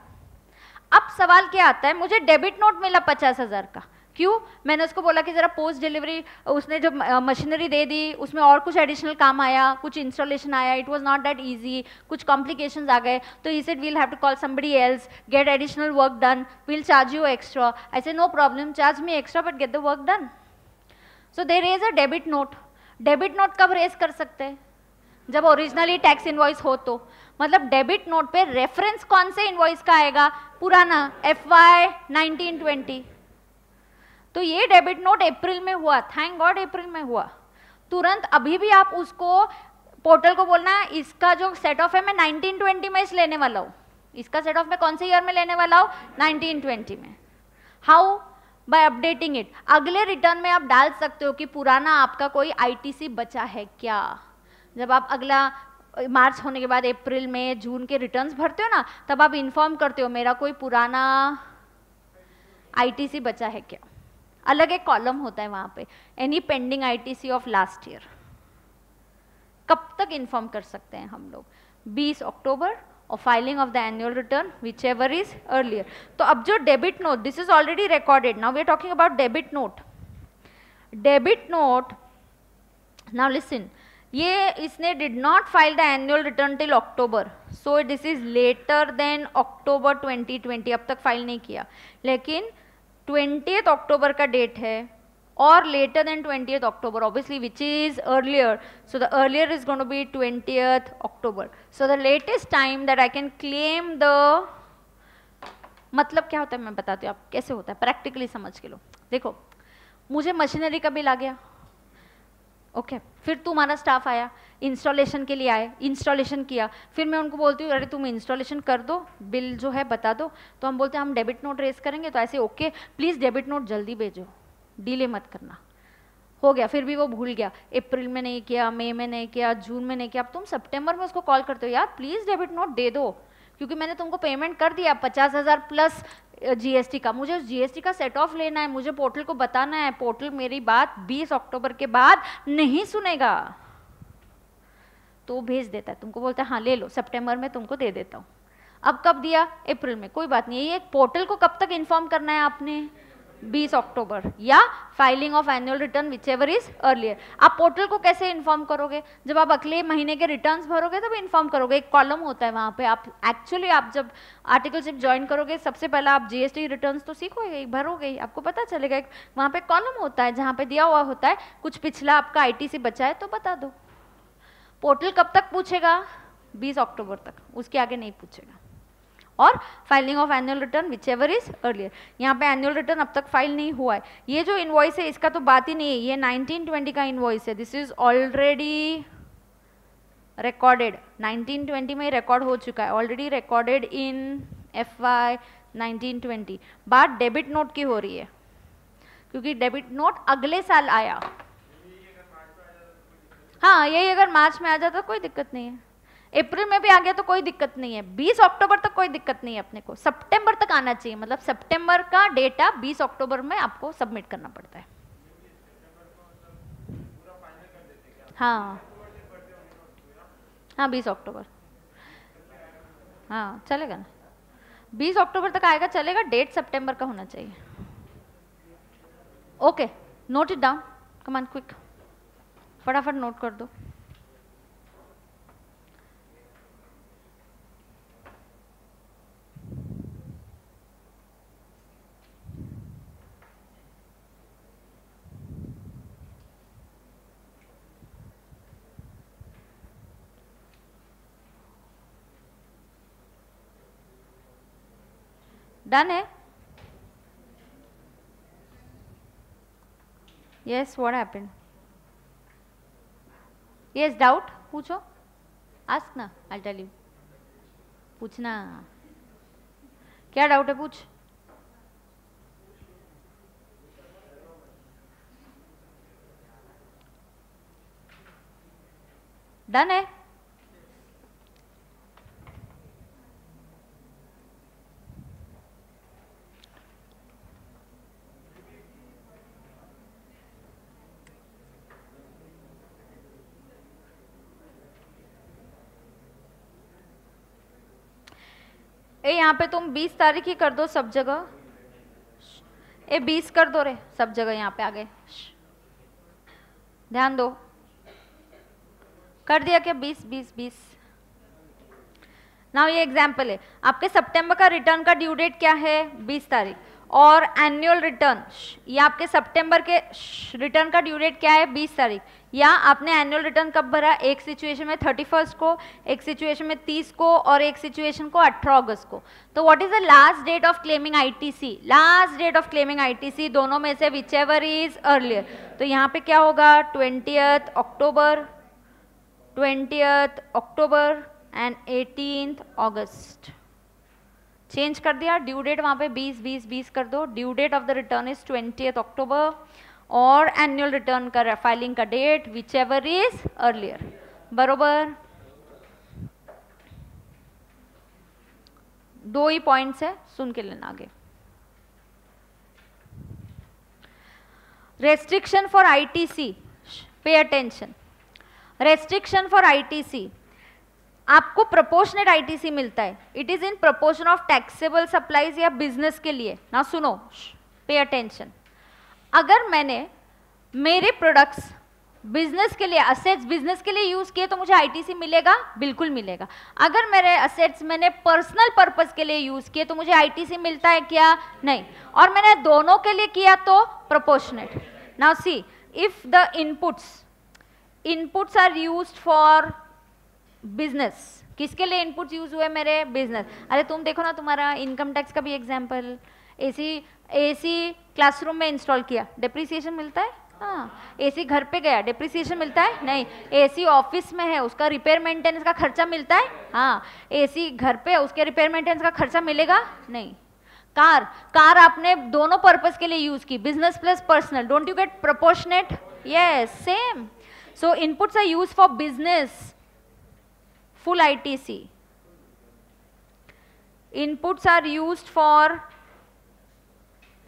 अब सवाल क्या आता है, मुझे डेबिट नोट मिला 50,000 का। क्यों? मैंने उसको बोला कि जरा पोस्ट डिलीवरी, उसने जो मशीनरी दे दी उसमें और कुछ एडिशनल काम आया, कुछ इंस्टॉलेशन आया, it was not that easy, कुछ कॉम्प्लिकेशंस आ गए, तो he said we'll have to call somebody else, get additional work done, we'll charge you extra. I said no problem, charge me extra but get the work done. So they raise a debit note. Debit note कब रेज कर सकते हैं? जब ओरिजिनली टैक्स इनवॉइस हो तो। मतलब डेबिट नोट पे रेफरेंस कौन से इनवॉइस का आएगा? पुराना, FY 1920। तो ये डेबिट नोट अप्रैल में हुआ, थैंक गॉड अप्रैल में हुआ। तुरंत अभी भी आप उसको पोर्टल को बोलना है इसका जो सेट ऑफ है मैं 1920 में इस लेने वाला हूँ, इसका सेट ऑफ मैं कौन से ईयर में लेने वाला हूँ? 1920 में। हाउ? By updating it. अगले रिटर्न में आप डाल सकते हो कि पुराना आपका कोई ITC बचा है क्या। जब आप अगला मार्च होने के बाद अप्रैल में जून के रिटर्न्स भरते हो ना, तब आप इन्फॉर्म करते हो मेरा कोई पुराना ITC बचा है क्या। अलग एक कॉलम होता है वहां पे, any pending ITC of last year. कब तक इन्फॉर्म कर सकते हैं हम लोग? 20 अक्टूबर और filing of the annual return whichever is earlier. तो अब जो debit note, this is already recorded, now we are talking about debit note. Debit note, now listen, ये इसने did not file the annual return till October, so this is later than October 2020, अब तक फाइल नहीं किया। लेकिन 20th अक्टूबर का डेट है और later than 20th October, obviously which is earlier, so the earlier is going to be 20th October, so the latest time that I can claim the, मतलब क्या होता है मैं बताती हूँ आप कैसे होता है, प्रैक्टिकली समझ के लो। देखो, मुझे मशीनरी का बिल आ गया, ओके, फिर तुम्हारा स्टाफ आया, इंस्टॉलेशन के लिए आए, इंस्टॉलेशन किया, फिर मैं उनको बोलती हूँ अरे तुम इंस्टॉलेशन कर दो, बिल जो है बता दो, तो हम बोलते हैं हम डेबिट नोट रेज करेंगे, तो ऐसे ओके प्लीज़ डेबिट नोट जल्दी भेजो, डिले मत करना। हो गया, फिर भी वो भूल गया, अप्रैल में नहीं किया, मई में नहीं किया, जून में नहीं किया, अब तुम सितंबर में उसको कॉल करते हो यार प्लीज़ डेबिट नोट दे दो, क्योंकि मैंने तुमको पेमेंट कर दिया 50,000 प्लस GST का, मुझे उस GST का सेट ऑफ लेना है, मुझे पोर्टल को बताना है, पोर्टल मेरी बात 20 अक्टूबर के बाद नहीं सुनेगा, तो भेज देता है, तुमको बोलता है हाँ ले लो, सितंबर में तुमको दे देता हूँ। अब कब दिया? अप्रैल में, कोई बात नहीं, ये पोर्टल को कब तक इन्फॉर्म करना है आपने? 20 अक्टूबर, या filing of annual return whichever is earlier. आप पोर्टल को कैसे इन्फॉर्म करोगे? जब आप अगले महीने के रिटर्न्स भरोगे तब इन्फॉर्म करोगे, एक कॉलम होता है वहाँ पे। आप एक्चुअली आप जब आर्टिकलशिप ज्वाइन करोगे सबसे पहले आप GST रिटर्न्स तो सीखोगे, भरोगे, आपको पता चलेगा वहाँ पे कॉलम होता है जहाँ पे दिया हुआ होता है कुछ पिछला आपका ITC बचा है तो बता दो। पोर्टल कब तक पूछेगा? 20 अक्टूबर तक, उसके आगे नहीं पूछेगा। और filing of annual return whichever is earlier, यहाँ पे एनुअल रिटर्न अब तक फाइल नहीं हुआ है। ये जो इनवॉइस है इसका तो बात ही नहीं है, ये 1920 का इनवॉइस है, दिस इज ऑलरेडी रिकॉर्डेड, 1920 में रिकॉर्ड हो चुका है, ऑलरेडी रिकॉर्डेड इन FY 1920। बात डेबिट नोट की हो रही है, क्योंकि डेबिट नोट अगले साल आया। हाँ, यही अगर मार्च में आ जाता कोई दिक्कत नहीं है, अप्रैल में भी आ गया तो कोई दिक्कत नहीं है, 20 अक्टूबर तक कोई दिक्कत नहीं है, अपने को सितंबर तक आना चाहिए, मतलब सितंबर का डेटा 20 अक्टूबर में आपको सबमिट करना पड़ता है। हाँ हाँ 20 अक्टूबर, हाँ चलेगा ना, 20 अक्टूबर तक आएगा, चलेगा, डेट सितंबर का होना चाहिए। Okay, note it down, come on quick, फटाफट नोट कर दो। डन है? Yes, what happened? Yes, doubt पूछो। आस्क ना, आई टेल यू. पूछना, क्या डाउट है, पूछ. डन है. ए यहाँ पे तुम 20 तारीख ही कर दो सब जगह. ए 20 कर दो रे सब जगह, यहाँ पे आगे ध्यान दो. कर दिया क्या? 20 20 20. नाउ ये एग्जाम्पल है. आपके सितंबर का रिटर्न का ड्यू डेट क्या है? 20 तारीख. और एनुअल रिटर्न, ये आपके सितंबर के रिटर्न का ड्यू डेट क्या है? 20 तारीख. या आपने एनुअल रिटर्न कब भरा? एक सिचुएशन में 31 को, एक सिचुएशन में 30 को, और एक सिचुएशन को 18 अगस्त को. तो what is the last date of claiming ITC? Last date of claiming ITC दोनों में से विच एवर इज अर्लियर. तो यहाँ पे क्या होगा? 20th October, 20th October and 18th August. Change कर दिया. ड्यू डेट वहाँ पे 20 20 20 कर दो. Due date of the return is 20th October और एनुअल रिटर्न का फाइलिंग का date whichever is earlier. बरोबर. 2 ही पॉइंट्स है, सुन के लेना आगे. Restriction for ITC, pay attention. Restriction for ITC, आपको प्रोपोर्शनेट आईटीसी मिलता है. It is in proportion of taxable supplies या बिजनेस के लिए. ना सुनो, पे अटेंशन. अगर मैंने मेरे प्रोडक्ट्स बिजनेस के लिए, असेट्स बिजनेस के लिए यूज किए तो मुझे आईटीसी मिलेगा? बिल्कुल मिलेगा. अगर मेरे असेट्स मैंने पर्सनल पर्पस के लिए यूज किए तो मुझे आईटीसी मिलता है क्या? नहीं. और मैंने दोनों के लिए किया तो proportionate. Now see, if the inputs are used for business. किसके लिए इनपुट्स यूज हुए? मेरे बिजनेस. अरे तुम देखो ना, तुम्हारा इनकम टैक्स का भी एग्जांपल. एसी क्लासरूम में इंस्टॉल किया, डेप्रिसिएशन मिलता है? हाँ. एसी घर पे गया, डेप्रिसिएशन मिलता है? नहीं. एसी ऑफिस में है, उसका रिपेयर मेंटेनेंस का खर्चा मिलता है? हाँ. एसी घर पे, उसके रिपेयर मेंटेनेंस का खर्चा मिलेगा? नहीं. कार आपने दोनों पर्पस के लिए यूज की, business plus personal. Don't you get proportionate? Yes, same. So inputs are use for business, full ITC. Inputs are used for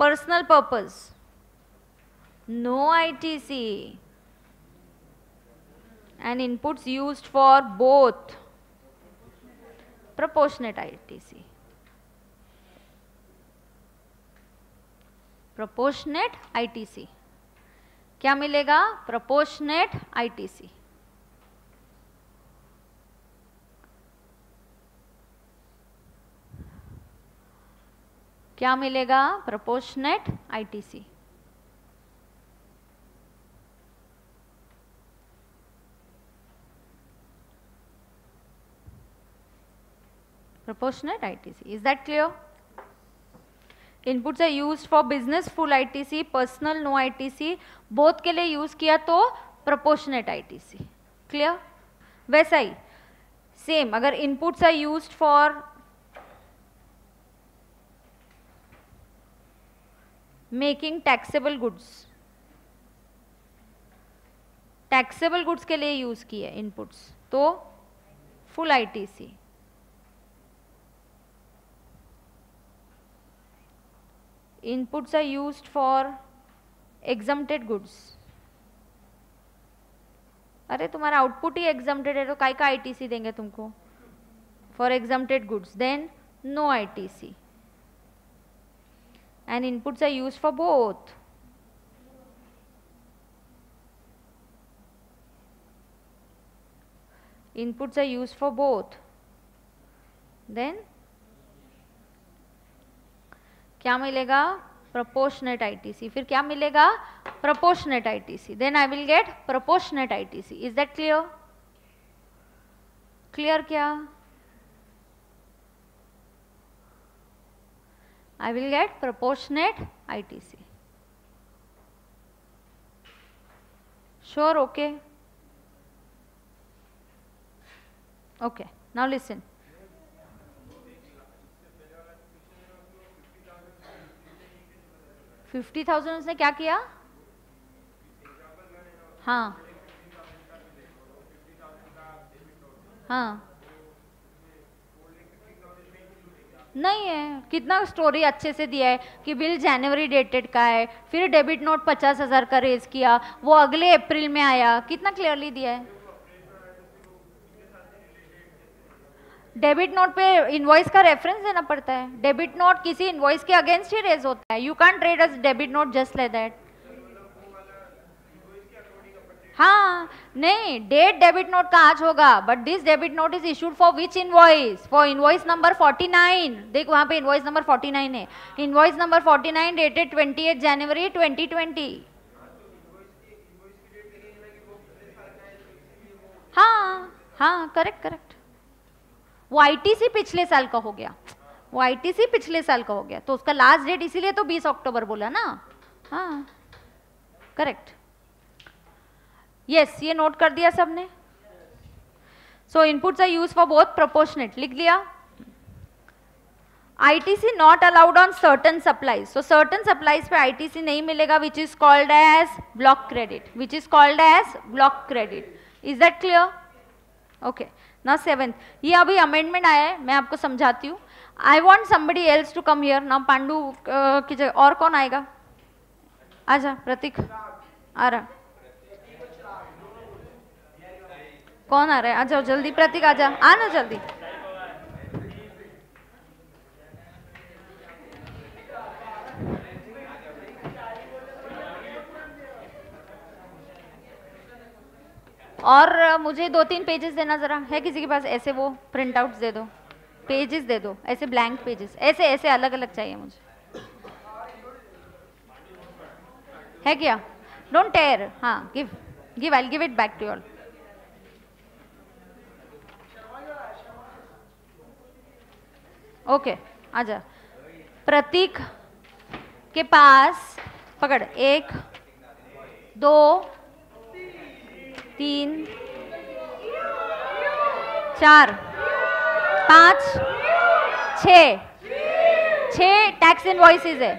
personal purpose, no ITC. And inputs used for both, proportionate ITC. Proportionate ITC. क्या मिलेगा? Proportionate ITC. क्या मिलेगा? Proportionate ITC. Proportionate ITC. Is that clear? Inputs are used for business, full ITC. Personal, no ITC. Both के लिए यूज किया तो प्रोपोर्शनेट आईटीसी. क्लियर? वैसा ही सेम, अगर inputs are used for making taxable goods, taxable goods के लिए यूज किए इनपुट्स तो full ITC. Inputs are used for exempted goods. अरे तुम्हारा आउटपुट ही एग्जम्प्टेड है तो काय का आईटीसी देंगे तुमको? For exempted goods, then no ITC. And inputs are used for both. Inputs are used for both. Then क्या मिलेगा? Proportionate ITC. फिर क्या मिलेगा? Proportionate ITC. Then I will get proportionate ITC. Is that clear? Clear क्या? I will get proportionate ITC. Sure, okay. Okay, now listen. 50,000 उसने क्या किया? हाँ हाँ, नहीं है. कितना स्टोरी अच्छे से दिया है कि बिल जनवरी डेटेड का है, फिर डेबिट नोट 50,000 का रेज किया, वो अगले अप्रैल में आया. कितना क्लियरली दिया है. डेबिट नोट पे इनवॉइस का रेफरेंस देना पड़ता है. डेबिट नोट किसी इनवॉइस के अगेंस्ट ही रेज होता है. You can't red us debit note just like that. हाँ नहीं, डेट डेबिट नोट का आज होगा, but this debit note is issued for which invoice? For invoice number 49. देख वहां पे इनवॉइस नंबर 49 है. इनवॉइस नंबर 49 डेटेड 28 जनवरी 2020. हाँ हाँ, करेक्ट करेक्ट. वो आईटीसी पिछले साल का हो गया. वो आईटीसी पिछले साल का हो गया, तो उसका लास्ट डेट इसीलिए तो 20 अक्टूबर बोला ना. हाँ करेक्ट. यस, ये नोट कर दिया सबने. So inputs are use for both proportionate. लिख लिया. ITC not allowed on certain supplies. So certain supplies पे आईटीसी नहीं मिलेगा, which is called as block credit. Which is called as block credit. Is that clear? Okay. ना 7th, ये अभी अमेंडमेंट आया है, मैं आपको समझाती हूँ. I want somebody else to come here. ना पांडु की जगह और कौन आएगा? आजा प्रतीक. आ रहा. कौन आ रहा है? आ जाओ जल्दी. प्रतीक आजा, आना जल्दी. और मुझे 2-3 पेजेस देना जरा. है किसी के पास ऐसे? वो प्रिंट आउट्स दे दो, पेजेस दे दो, ऐसे ब्लैंक पेजेस, ऐसे ऐसे अलग अलग चाहिए मुझे. है क्या? Don't tear. हाँ, give I will give it back to you all. Okay, आजा. प्रतीक के पास पकड़. 1 2 3 4 5 6 टैक्स इनवॉइसेस है.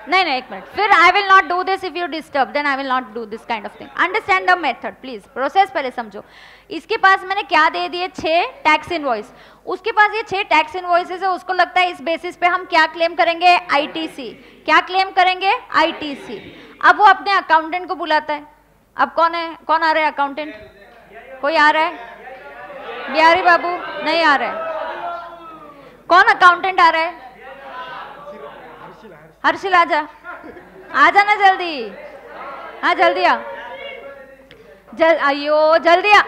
नहीं नहीं, 1 मिनट. फिर I will not do this. If you disturb then I will not do this kind of thing. Understand the method please. Process पहले समझो. इसके पास मैंने क्या दे दिए? 6 टैक्स इनवॉइस. उसके पास ये 6 टैक्स इनवॉइसेस है. उसको लगता है इस बेसिस पे हम क्या क्लेम करेंगे? आईटीसी. क्या क्लेम करेंगे? आईटीसी. अब वो अपने अकाउंटेंट को बुलाता है. अब कौन है? कौन आ रहा है? अकाउंटेंट. कोई आ रहा है? बिहारी बाबू नहीं आ रहा है. कौन अकाउंटेंट आ रहा है? हर्षिल आजा. आजा ना जल्दी. हाँ जल्दी आ. अयो जल्दी आ.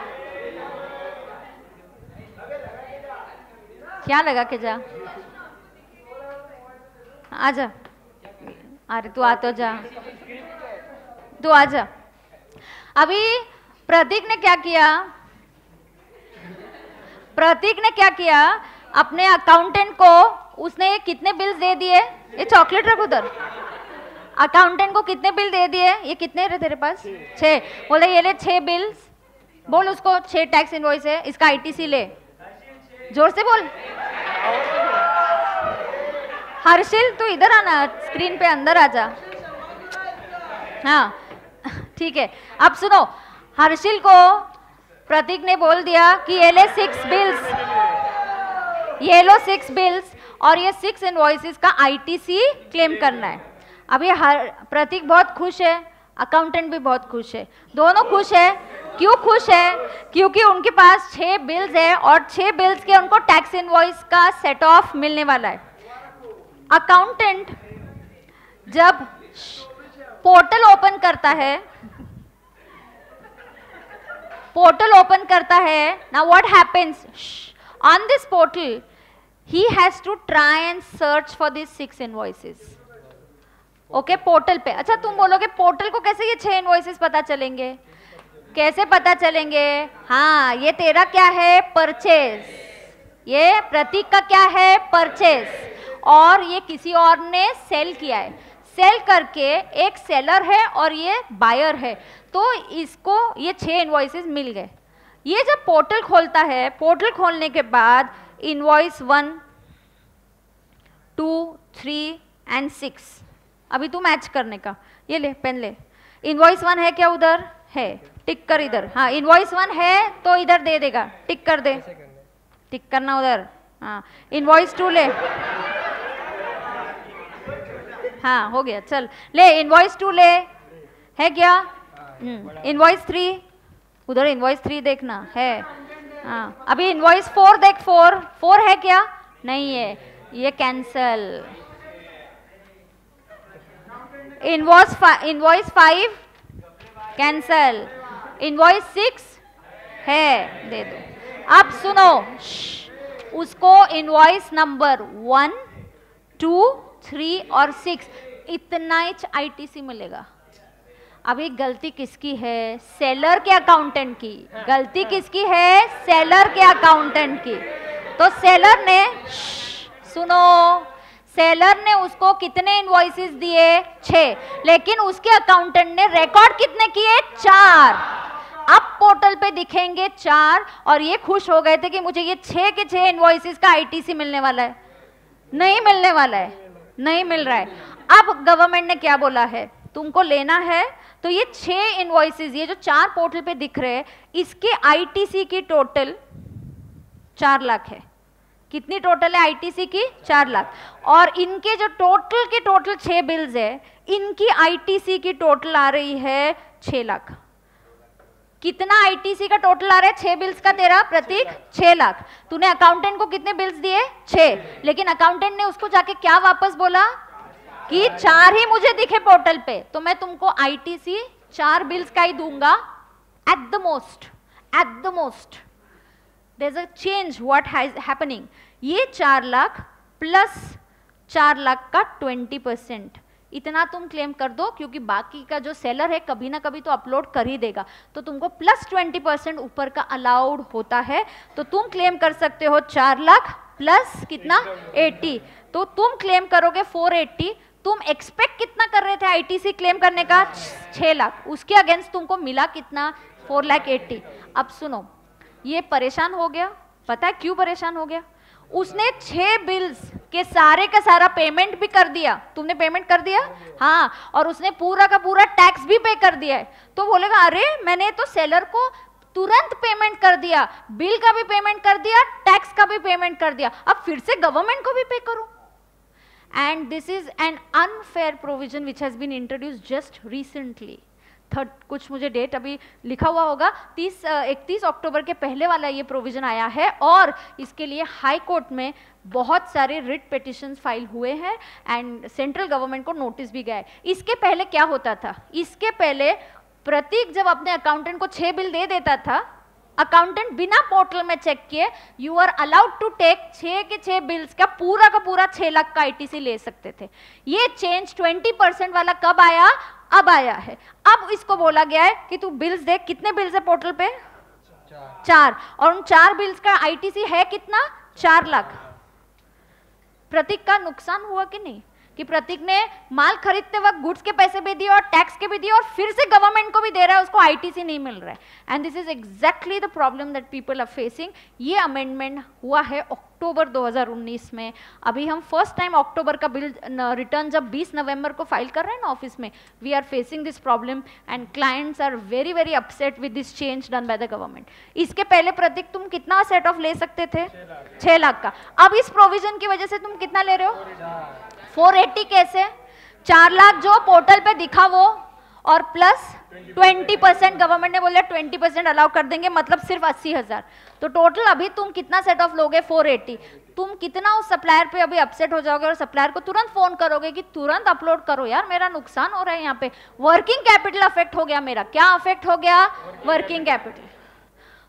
क्या लगा के जा. आजा. अरे तू आ तो जा. तू आजा. अभी प्रतीक ने क्या किया? प्रतीक ने क्या किया? अपने अकाउंटेंट को उसने कितने बिल्स दे दिए? ये चॉकलेट रख उधर. अकाउंटेंट को कितने बिल दे दिए? ये कितने रहे तेरे पास? 6. बोले ये ले 6 बिल्स. बोल उसको 6 टैक्स इनवॉइस है, इसका आईटीसी ले. जोर से बोल. हर्षिल तू इधर आना, स्क्रीन पे अंदर आ जा. हाँ ठीक है. अब सुनो, हर्षिल को प्रतीक ने बोल दिया कि ये ले 6 बिल्स, ये लो 6 बिल्स और ये 6 इनवॉइसेस का आईटीसी क्लेम करना है. अब ये प्रतीक बहुत खुश है, अकाउंटेंट भी बहुत खुश है, दोनों खुश है. क्यों खुश है? क्योंकि उनके पास 6 बिल्स है और 6 बिल्स के उनको टैक्स इनवॉइस का सेट ऑफ मिलने वाला है. अकाउंटेंट जब पोर्टल ओपन करता है, now what happens on this portal? He has to try and search for these 6 invoices. Okay, portal पे. अच्छा तुम बोलोगे पोर्टल को कैसे ये 6 इनवॉइसेस पता चलेंगे? कैसे पता चलेंगे? हाँ, ये तेरा क्या है? परचेज. ये प्रतीक का क्या है? परचेज. और ये किसी और ने सेल किया है. सेल करके एक सेलर है और ये बायर है, तो इसको ये 6 इनवॉइसेस मिल गए। ये जब पोर्टल खोलता है, पोर्टल खोलने के बाद इनवॉइस 1, 2, 3 एंड 6, अभी तू मैच करने का, ये ले पेन ले। इनवॉइस 1 है क्या उधर? है, टिक कर इधर। हाँ, इनवॉइस 1 है तो इधर दे देगा, टिक कर दे, टिक करना उधर। हाँ, इनवॉइस 2 ले। हाँ हो गया, चल ले इनवॉइस 2 ले, है क्या? इनवॉइस 3, उधर इनवॉइस 3 देखना है। हाँ, अभी इनवॉइस 4 देख, 4 है क्या? नहीं है, ये कैंसल। Invoice 5 cancel. इनवॉइस 6 है, दे दो। अब सुनो, उसको इनवॉइस नंबर 1, 2, 3 और 6 इतना ही आईटीसी मिलेगा। अभी गलती किसकी है? सेलर के अकाउंटेंट की। गलती किसकी है? सेलर के अकाउंटेंट की। तो सेलर ने, सुनो, सेलर ने उसको कितने इनवॉइसेस दिए? 6, लेकिन उसके अकाउंटेंट ने रिकॉर्ड कितने किए? 4। अब पोर्टल पे दिखेंगे 4 और ये खुश हो गए थे कि मुझे ये 6 के 6 इनवॉइसेस का आईटीसी मिलने वाला है। नहीं मिलने वाला है, नहीं मिल रहा है। अब गवर्नमेंट ने क्या बोला है? तुमको लेना है तो ये 6 इनवॉइसेस, ये जो 4 पोर्टल पे दिख रहे हैं, इसके आईटीसी की टोटल 4 लाख है। कितनी टोटल है आईटीसी की? 4 लाख। और इनके जो टोटल 6 बिल्स है, इनकी आईटीसी की टोटल आ रही है 6 लाख। कितना आईटीसी का टोटल आ रहा है 6 बिल्स का तेरा प्रतीक? 6 लाख। तूने अकाउंटेंट को कितने बिल्स दिए? 6, लेकिन अकाउंटेंट ने उसको जाके क्या वापस बोला कि 4 ही मुझे दिखे पोर्टल पे, तो मैं तुमको आईटीसी 4 बिल्स का ही दूंगा at the most. There is a change what has happening. ये 4 लाख प्लस 4 लाख का 20%, इतना तुम क्लेम कर दो, क्योंकि बाकी का जो सेलर है कभी ना कभी तो अपलोड कर ही देगा, तो तुमको प्लस 20% ऊपर का अलाउड होता है। तो तुम क्लेम कर सकते हो 4 लाख प्लस कितना? 80। तो तुम क्लेम करोगे 480। तुम एक्सपेक्ट कितना कर रहे थे आईटीसी क्लेम करने का? 6 लाख। उसके अगेंस्ट तुमको मिला कितना? 480। अब सुनो, ये परेशान हो गया। पता है क्यों परेशान हो गया? उसने 6 बिल्स के सारे का सारा पेमेंट भी कर दिया। तुमने पेमेंट कर दिया? हाँ, और उसने पूरा का पूरा टैक्स भी पे कर दिया है। तो बोलेगा अरे मैंने तो सेलर को तुरंत पेमेंट कर दिया, बिल का भी पेमेंट कर दिया, टैक्स का भी पेमेंट कर दिया, अब फिर से गवर्नमेंट को भी पे करूं। And this is an unfair provision which has been introduced just recently. कुछ मुझे डेट अभी लिखा हुआ होगा, 31 अक्टूबर के पहले वाला ये प्रोविजन आया है, और इसके लिए हाई कोर्ट में बहुत सारे रिट पिटिशंस फाइल हुए हैं एंड सेंट्रल गवर्नमेंट को नोटिस भी गया है। इसके पहले क्या होता था? इसके पहले प्रतीक जब अपने अकाउंटेंट को 6 बिल दे देता था, अकाउंटेंट बिना पोर्टल में चेक किए you are allowed to take 6 के 6 बिल्स का पूरा 6 लाख का आईटीसी ले सकते थे। ये चेंज 20% वाला कब आया? अब आया है। अब इसको बोला गया है कि तू बिल्स देख, कितने बिल्स है पोर्टल पे? 4, और उन 4 बिल्स का आईटीसी है कितना? 4 लाख। प्रतीक का नुकसान हुआ कि नहीं? कि प्रतीक ने माल खरीदते वक्त गुड्स के पैसे भी दिए और टैक्स के भी दिए, और फिर से गवर्नमेंट को भी दे रहा है, उसको आईटीसी नहीं मिल रहा है। And this is exactly the problem that people are facing. ये अमेंडमेंट हुआ है अक्टूबर 2019 में। अभी हम फर्स्ट टाइम अक्टूबर का बिल रिटर्न जब 20 नवंबर को फाइल कर रहे हैं ना ऑफिस में, we are facing this problem and clients are very upset with this change done by the government. इसके पहले प्रतीक तुम कितना सेट ऑफ ले सकते थे? 6 लाख का। अब इस प्रोविजन की वजह से तुम कितना ले रहे हो? 480। कैसे? 4 लाख जो पोर्टल पे दिखा वो, और प्लस 20% गवर्नमेंट ने बोला 20% अलाउ कर देंगे, मतलब सिर्फ 80,000। तो टोटल अभी तुम कितना सेट ऑफ लोगे? 480। तुम कितना उस सप्लायर पे अभी अपसेट हो जाओगे और सप्लायर को तुरंत फोन करोगे कि तुरंत अपलोड करो यार, मेरा नुकसान हो रहा है, यहाँ पे वर्किंग कैपिटल अफेक्ट हो गया मेरा। क्या अफेक्ट हो गया? Working capital.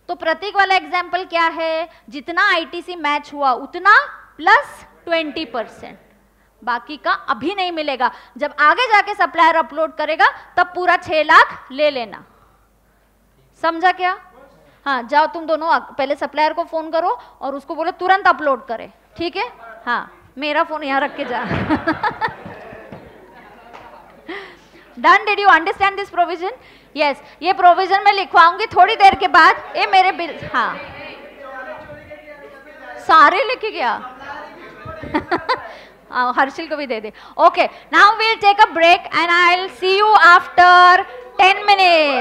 तो प्रतीक वाला एग्जाम्पल क्या है? जितना आईटीसी मैच हुआ उतना प्लस 20%, बाकी का अभी नहीं मिलेगा। जब आगे जाके सप्लायर अपलोड करेगा तब पूरा 6 लाख ले लेना। समझा क्या? हाँ, जाओ तुम दोनों पहले सप्लायर को फोन करो और उसको बोलो तुरंत अपलोड करे, ठीक है? हाँ, मेरा फोन यहाँ रख के जा। Done? Did you understand this provision? Yes, ये प्रोविजन मैं लिखवाऊंगी थोड़ी देर के बाद. ये मेरे बिल, हाँ सारे लिख गया. हर्षिल को भी दे दे. Okay, now we'll take a break and I will see you after 10 minutes.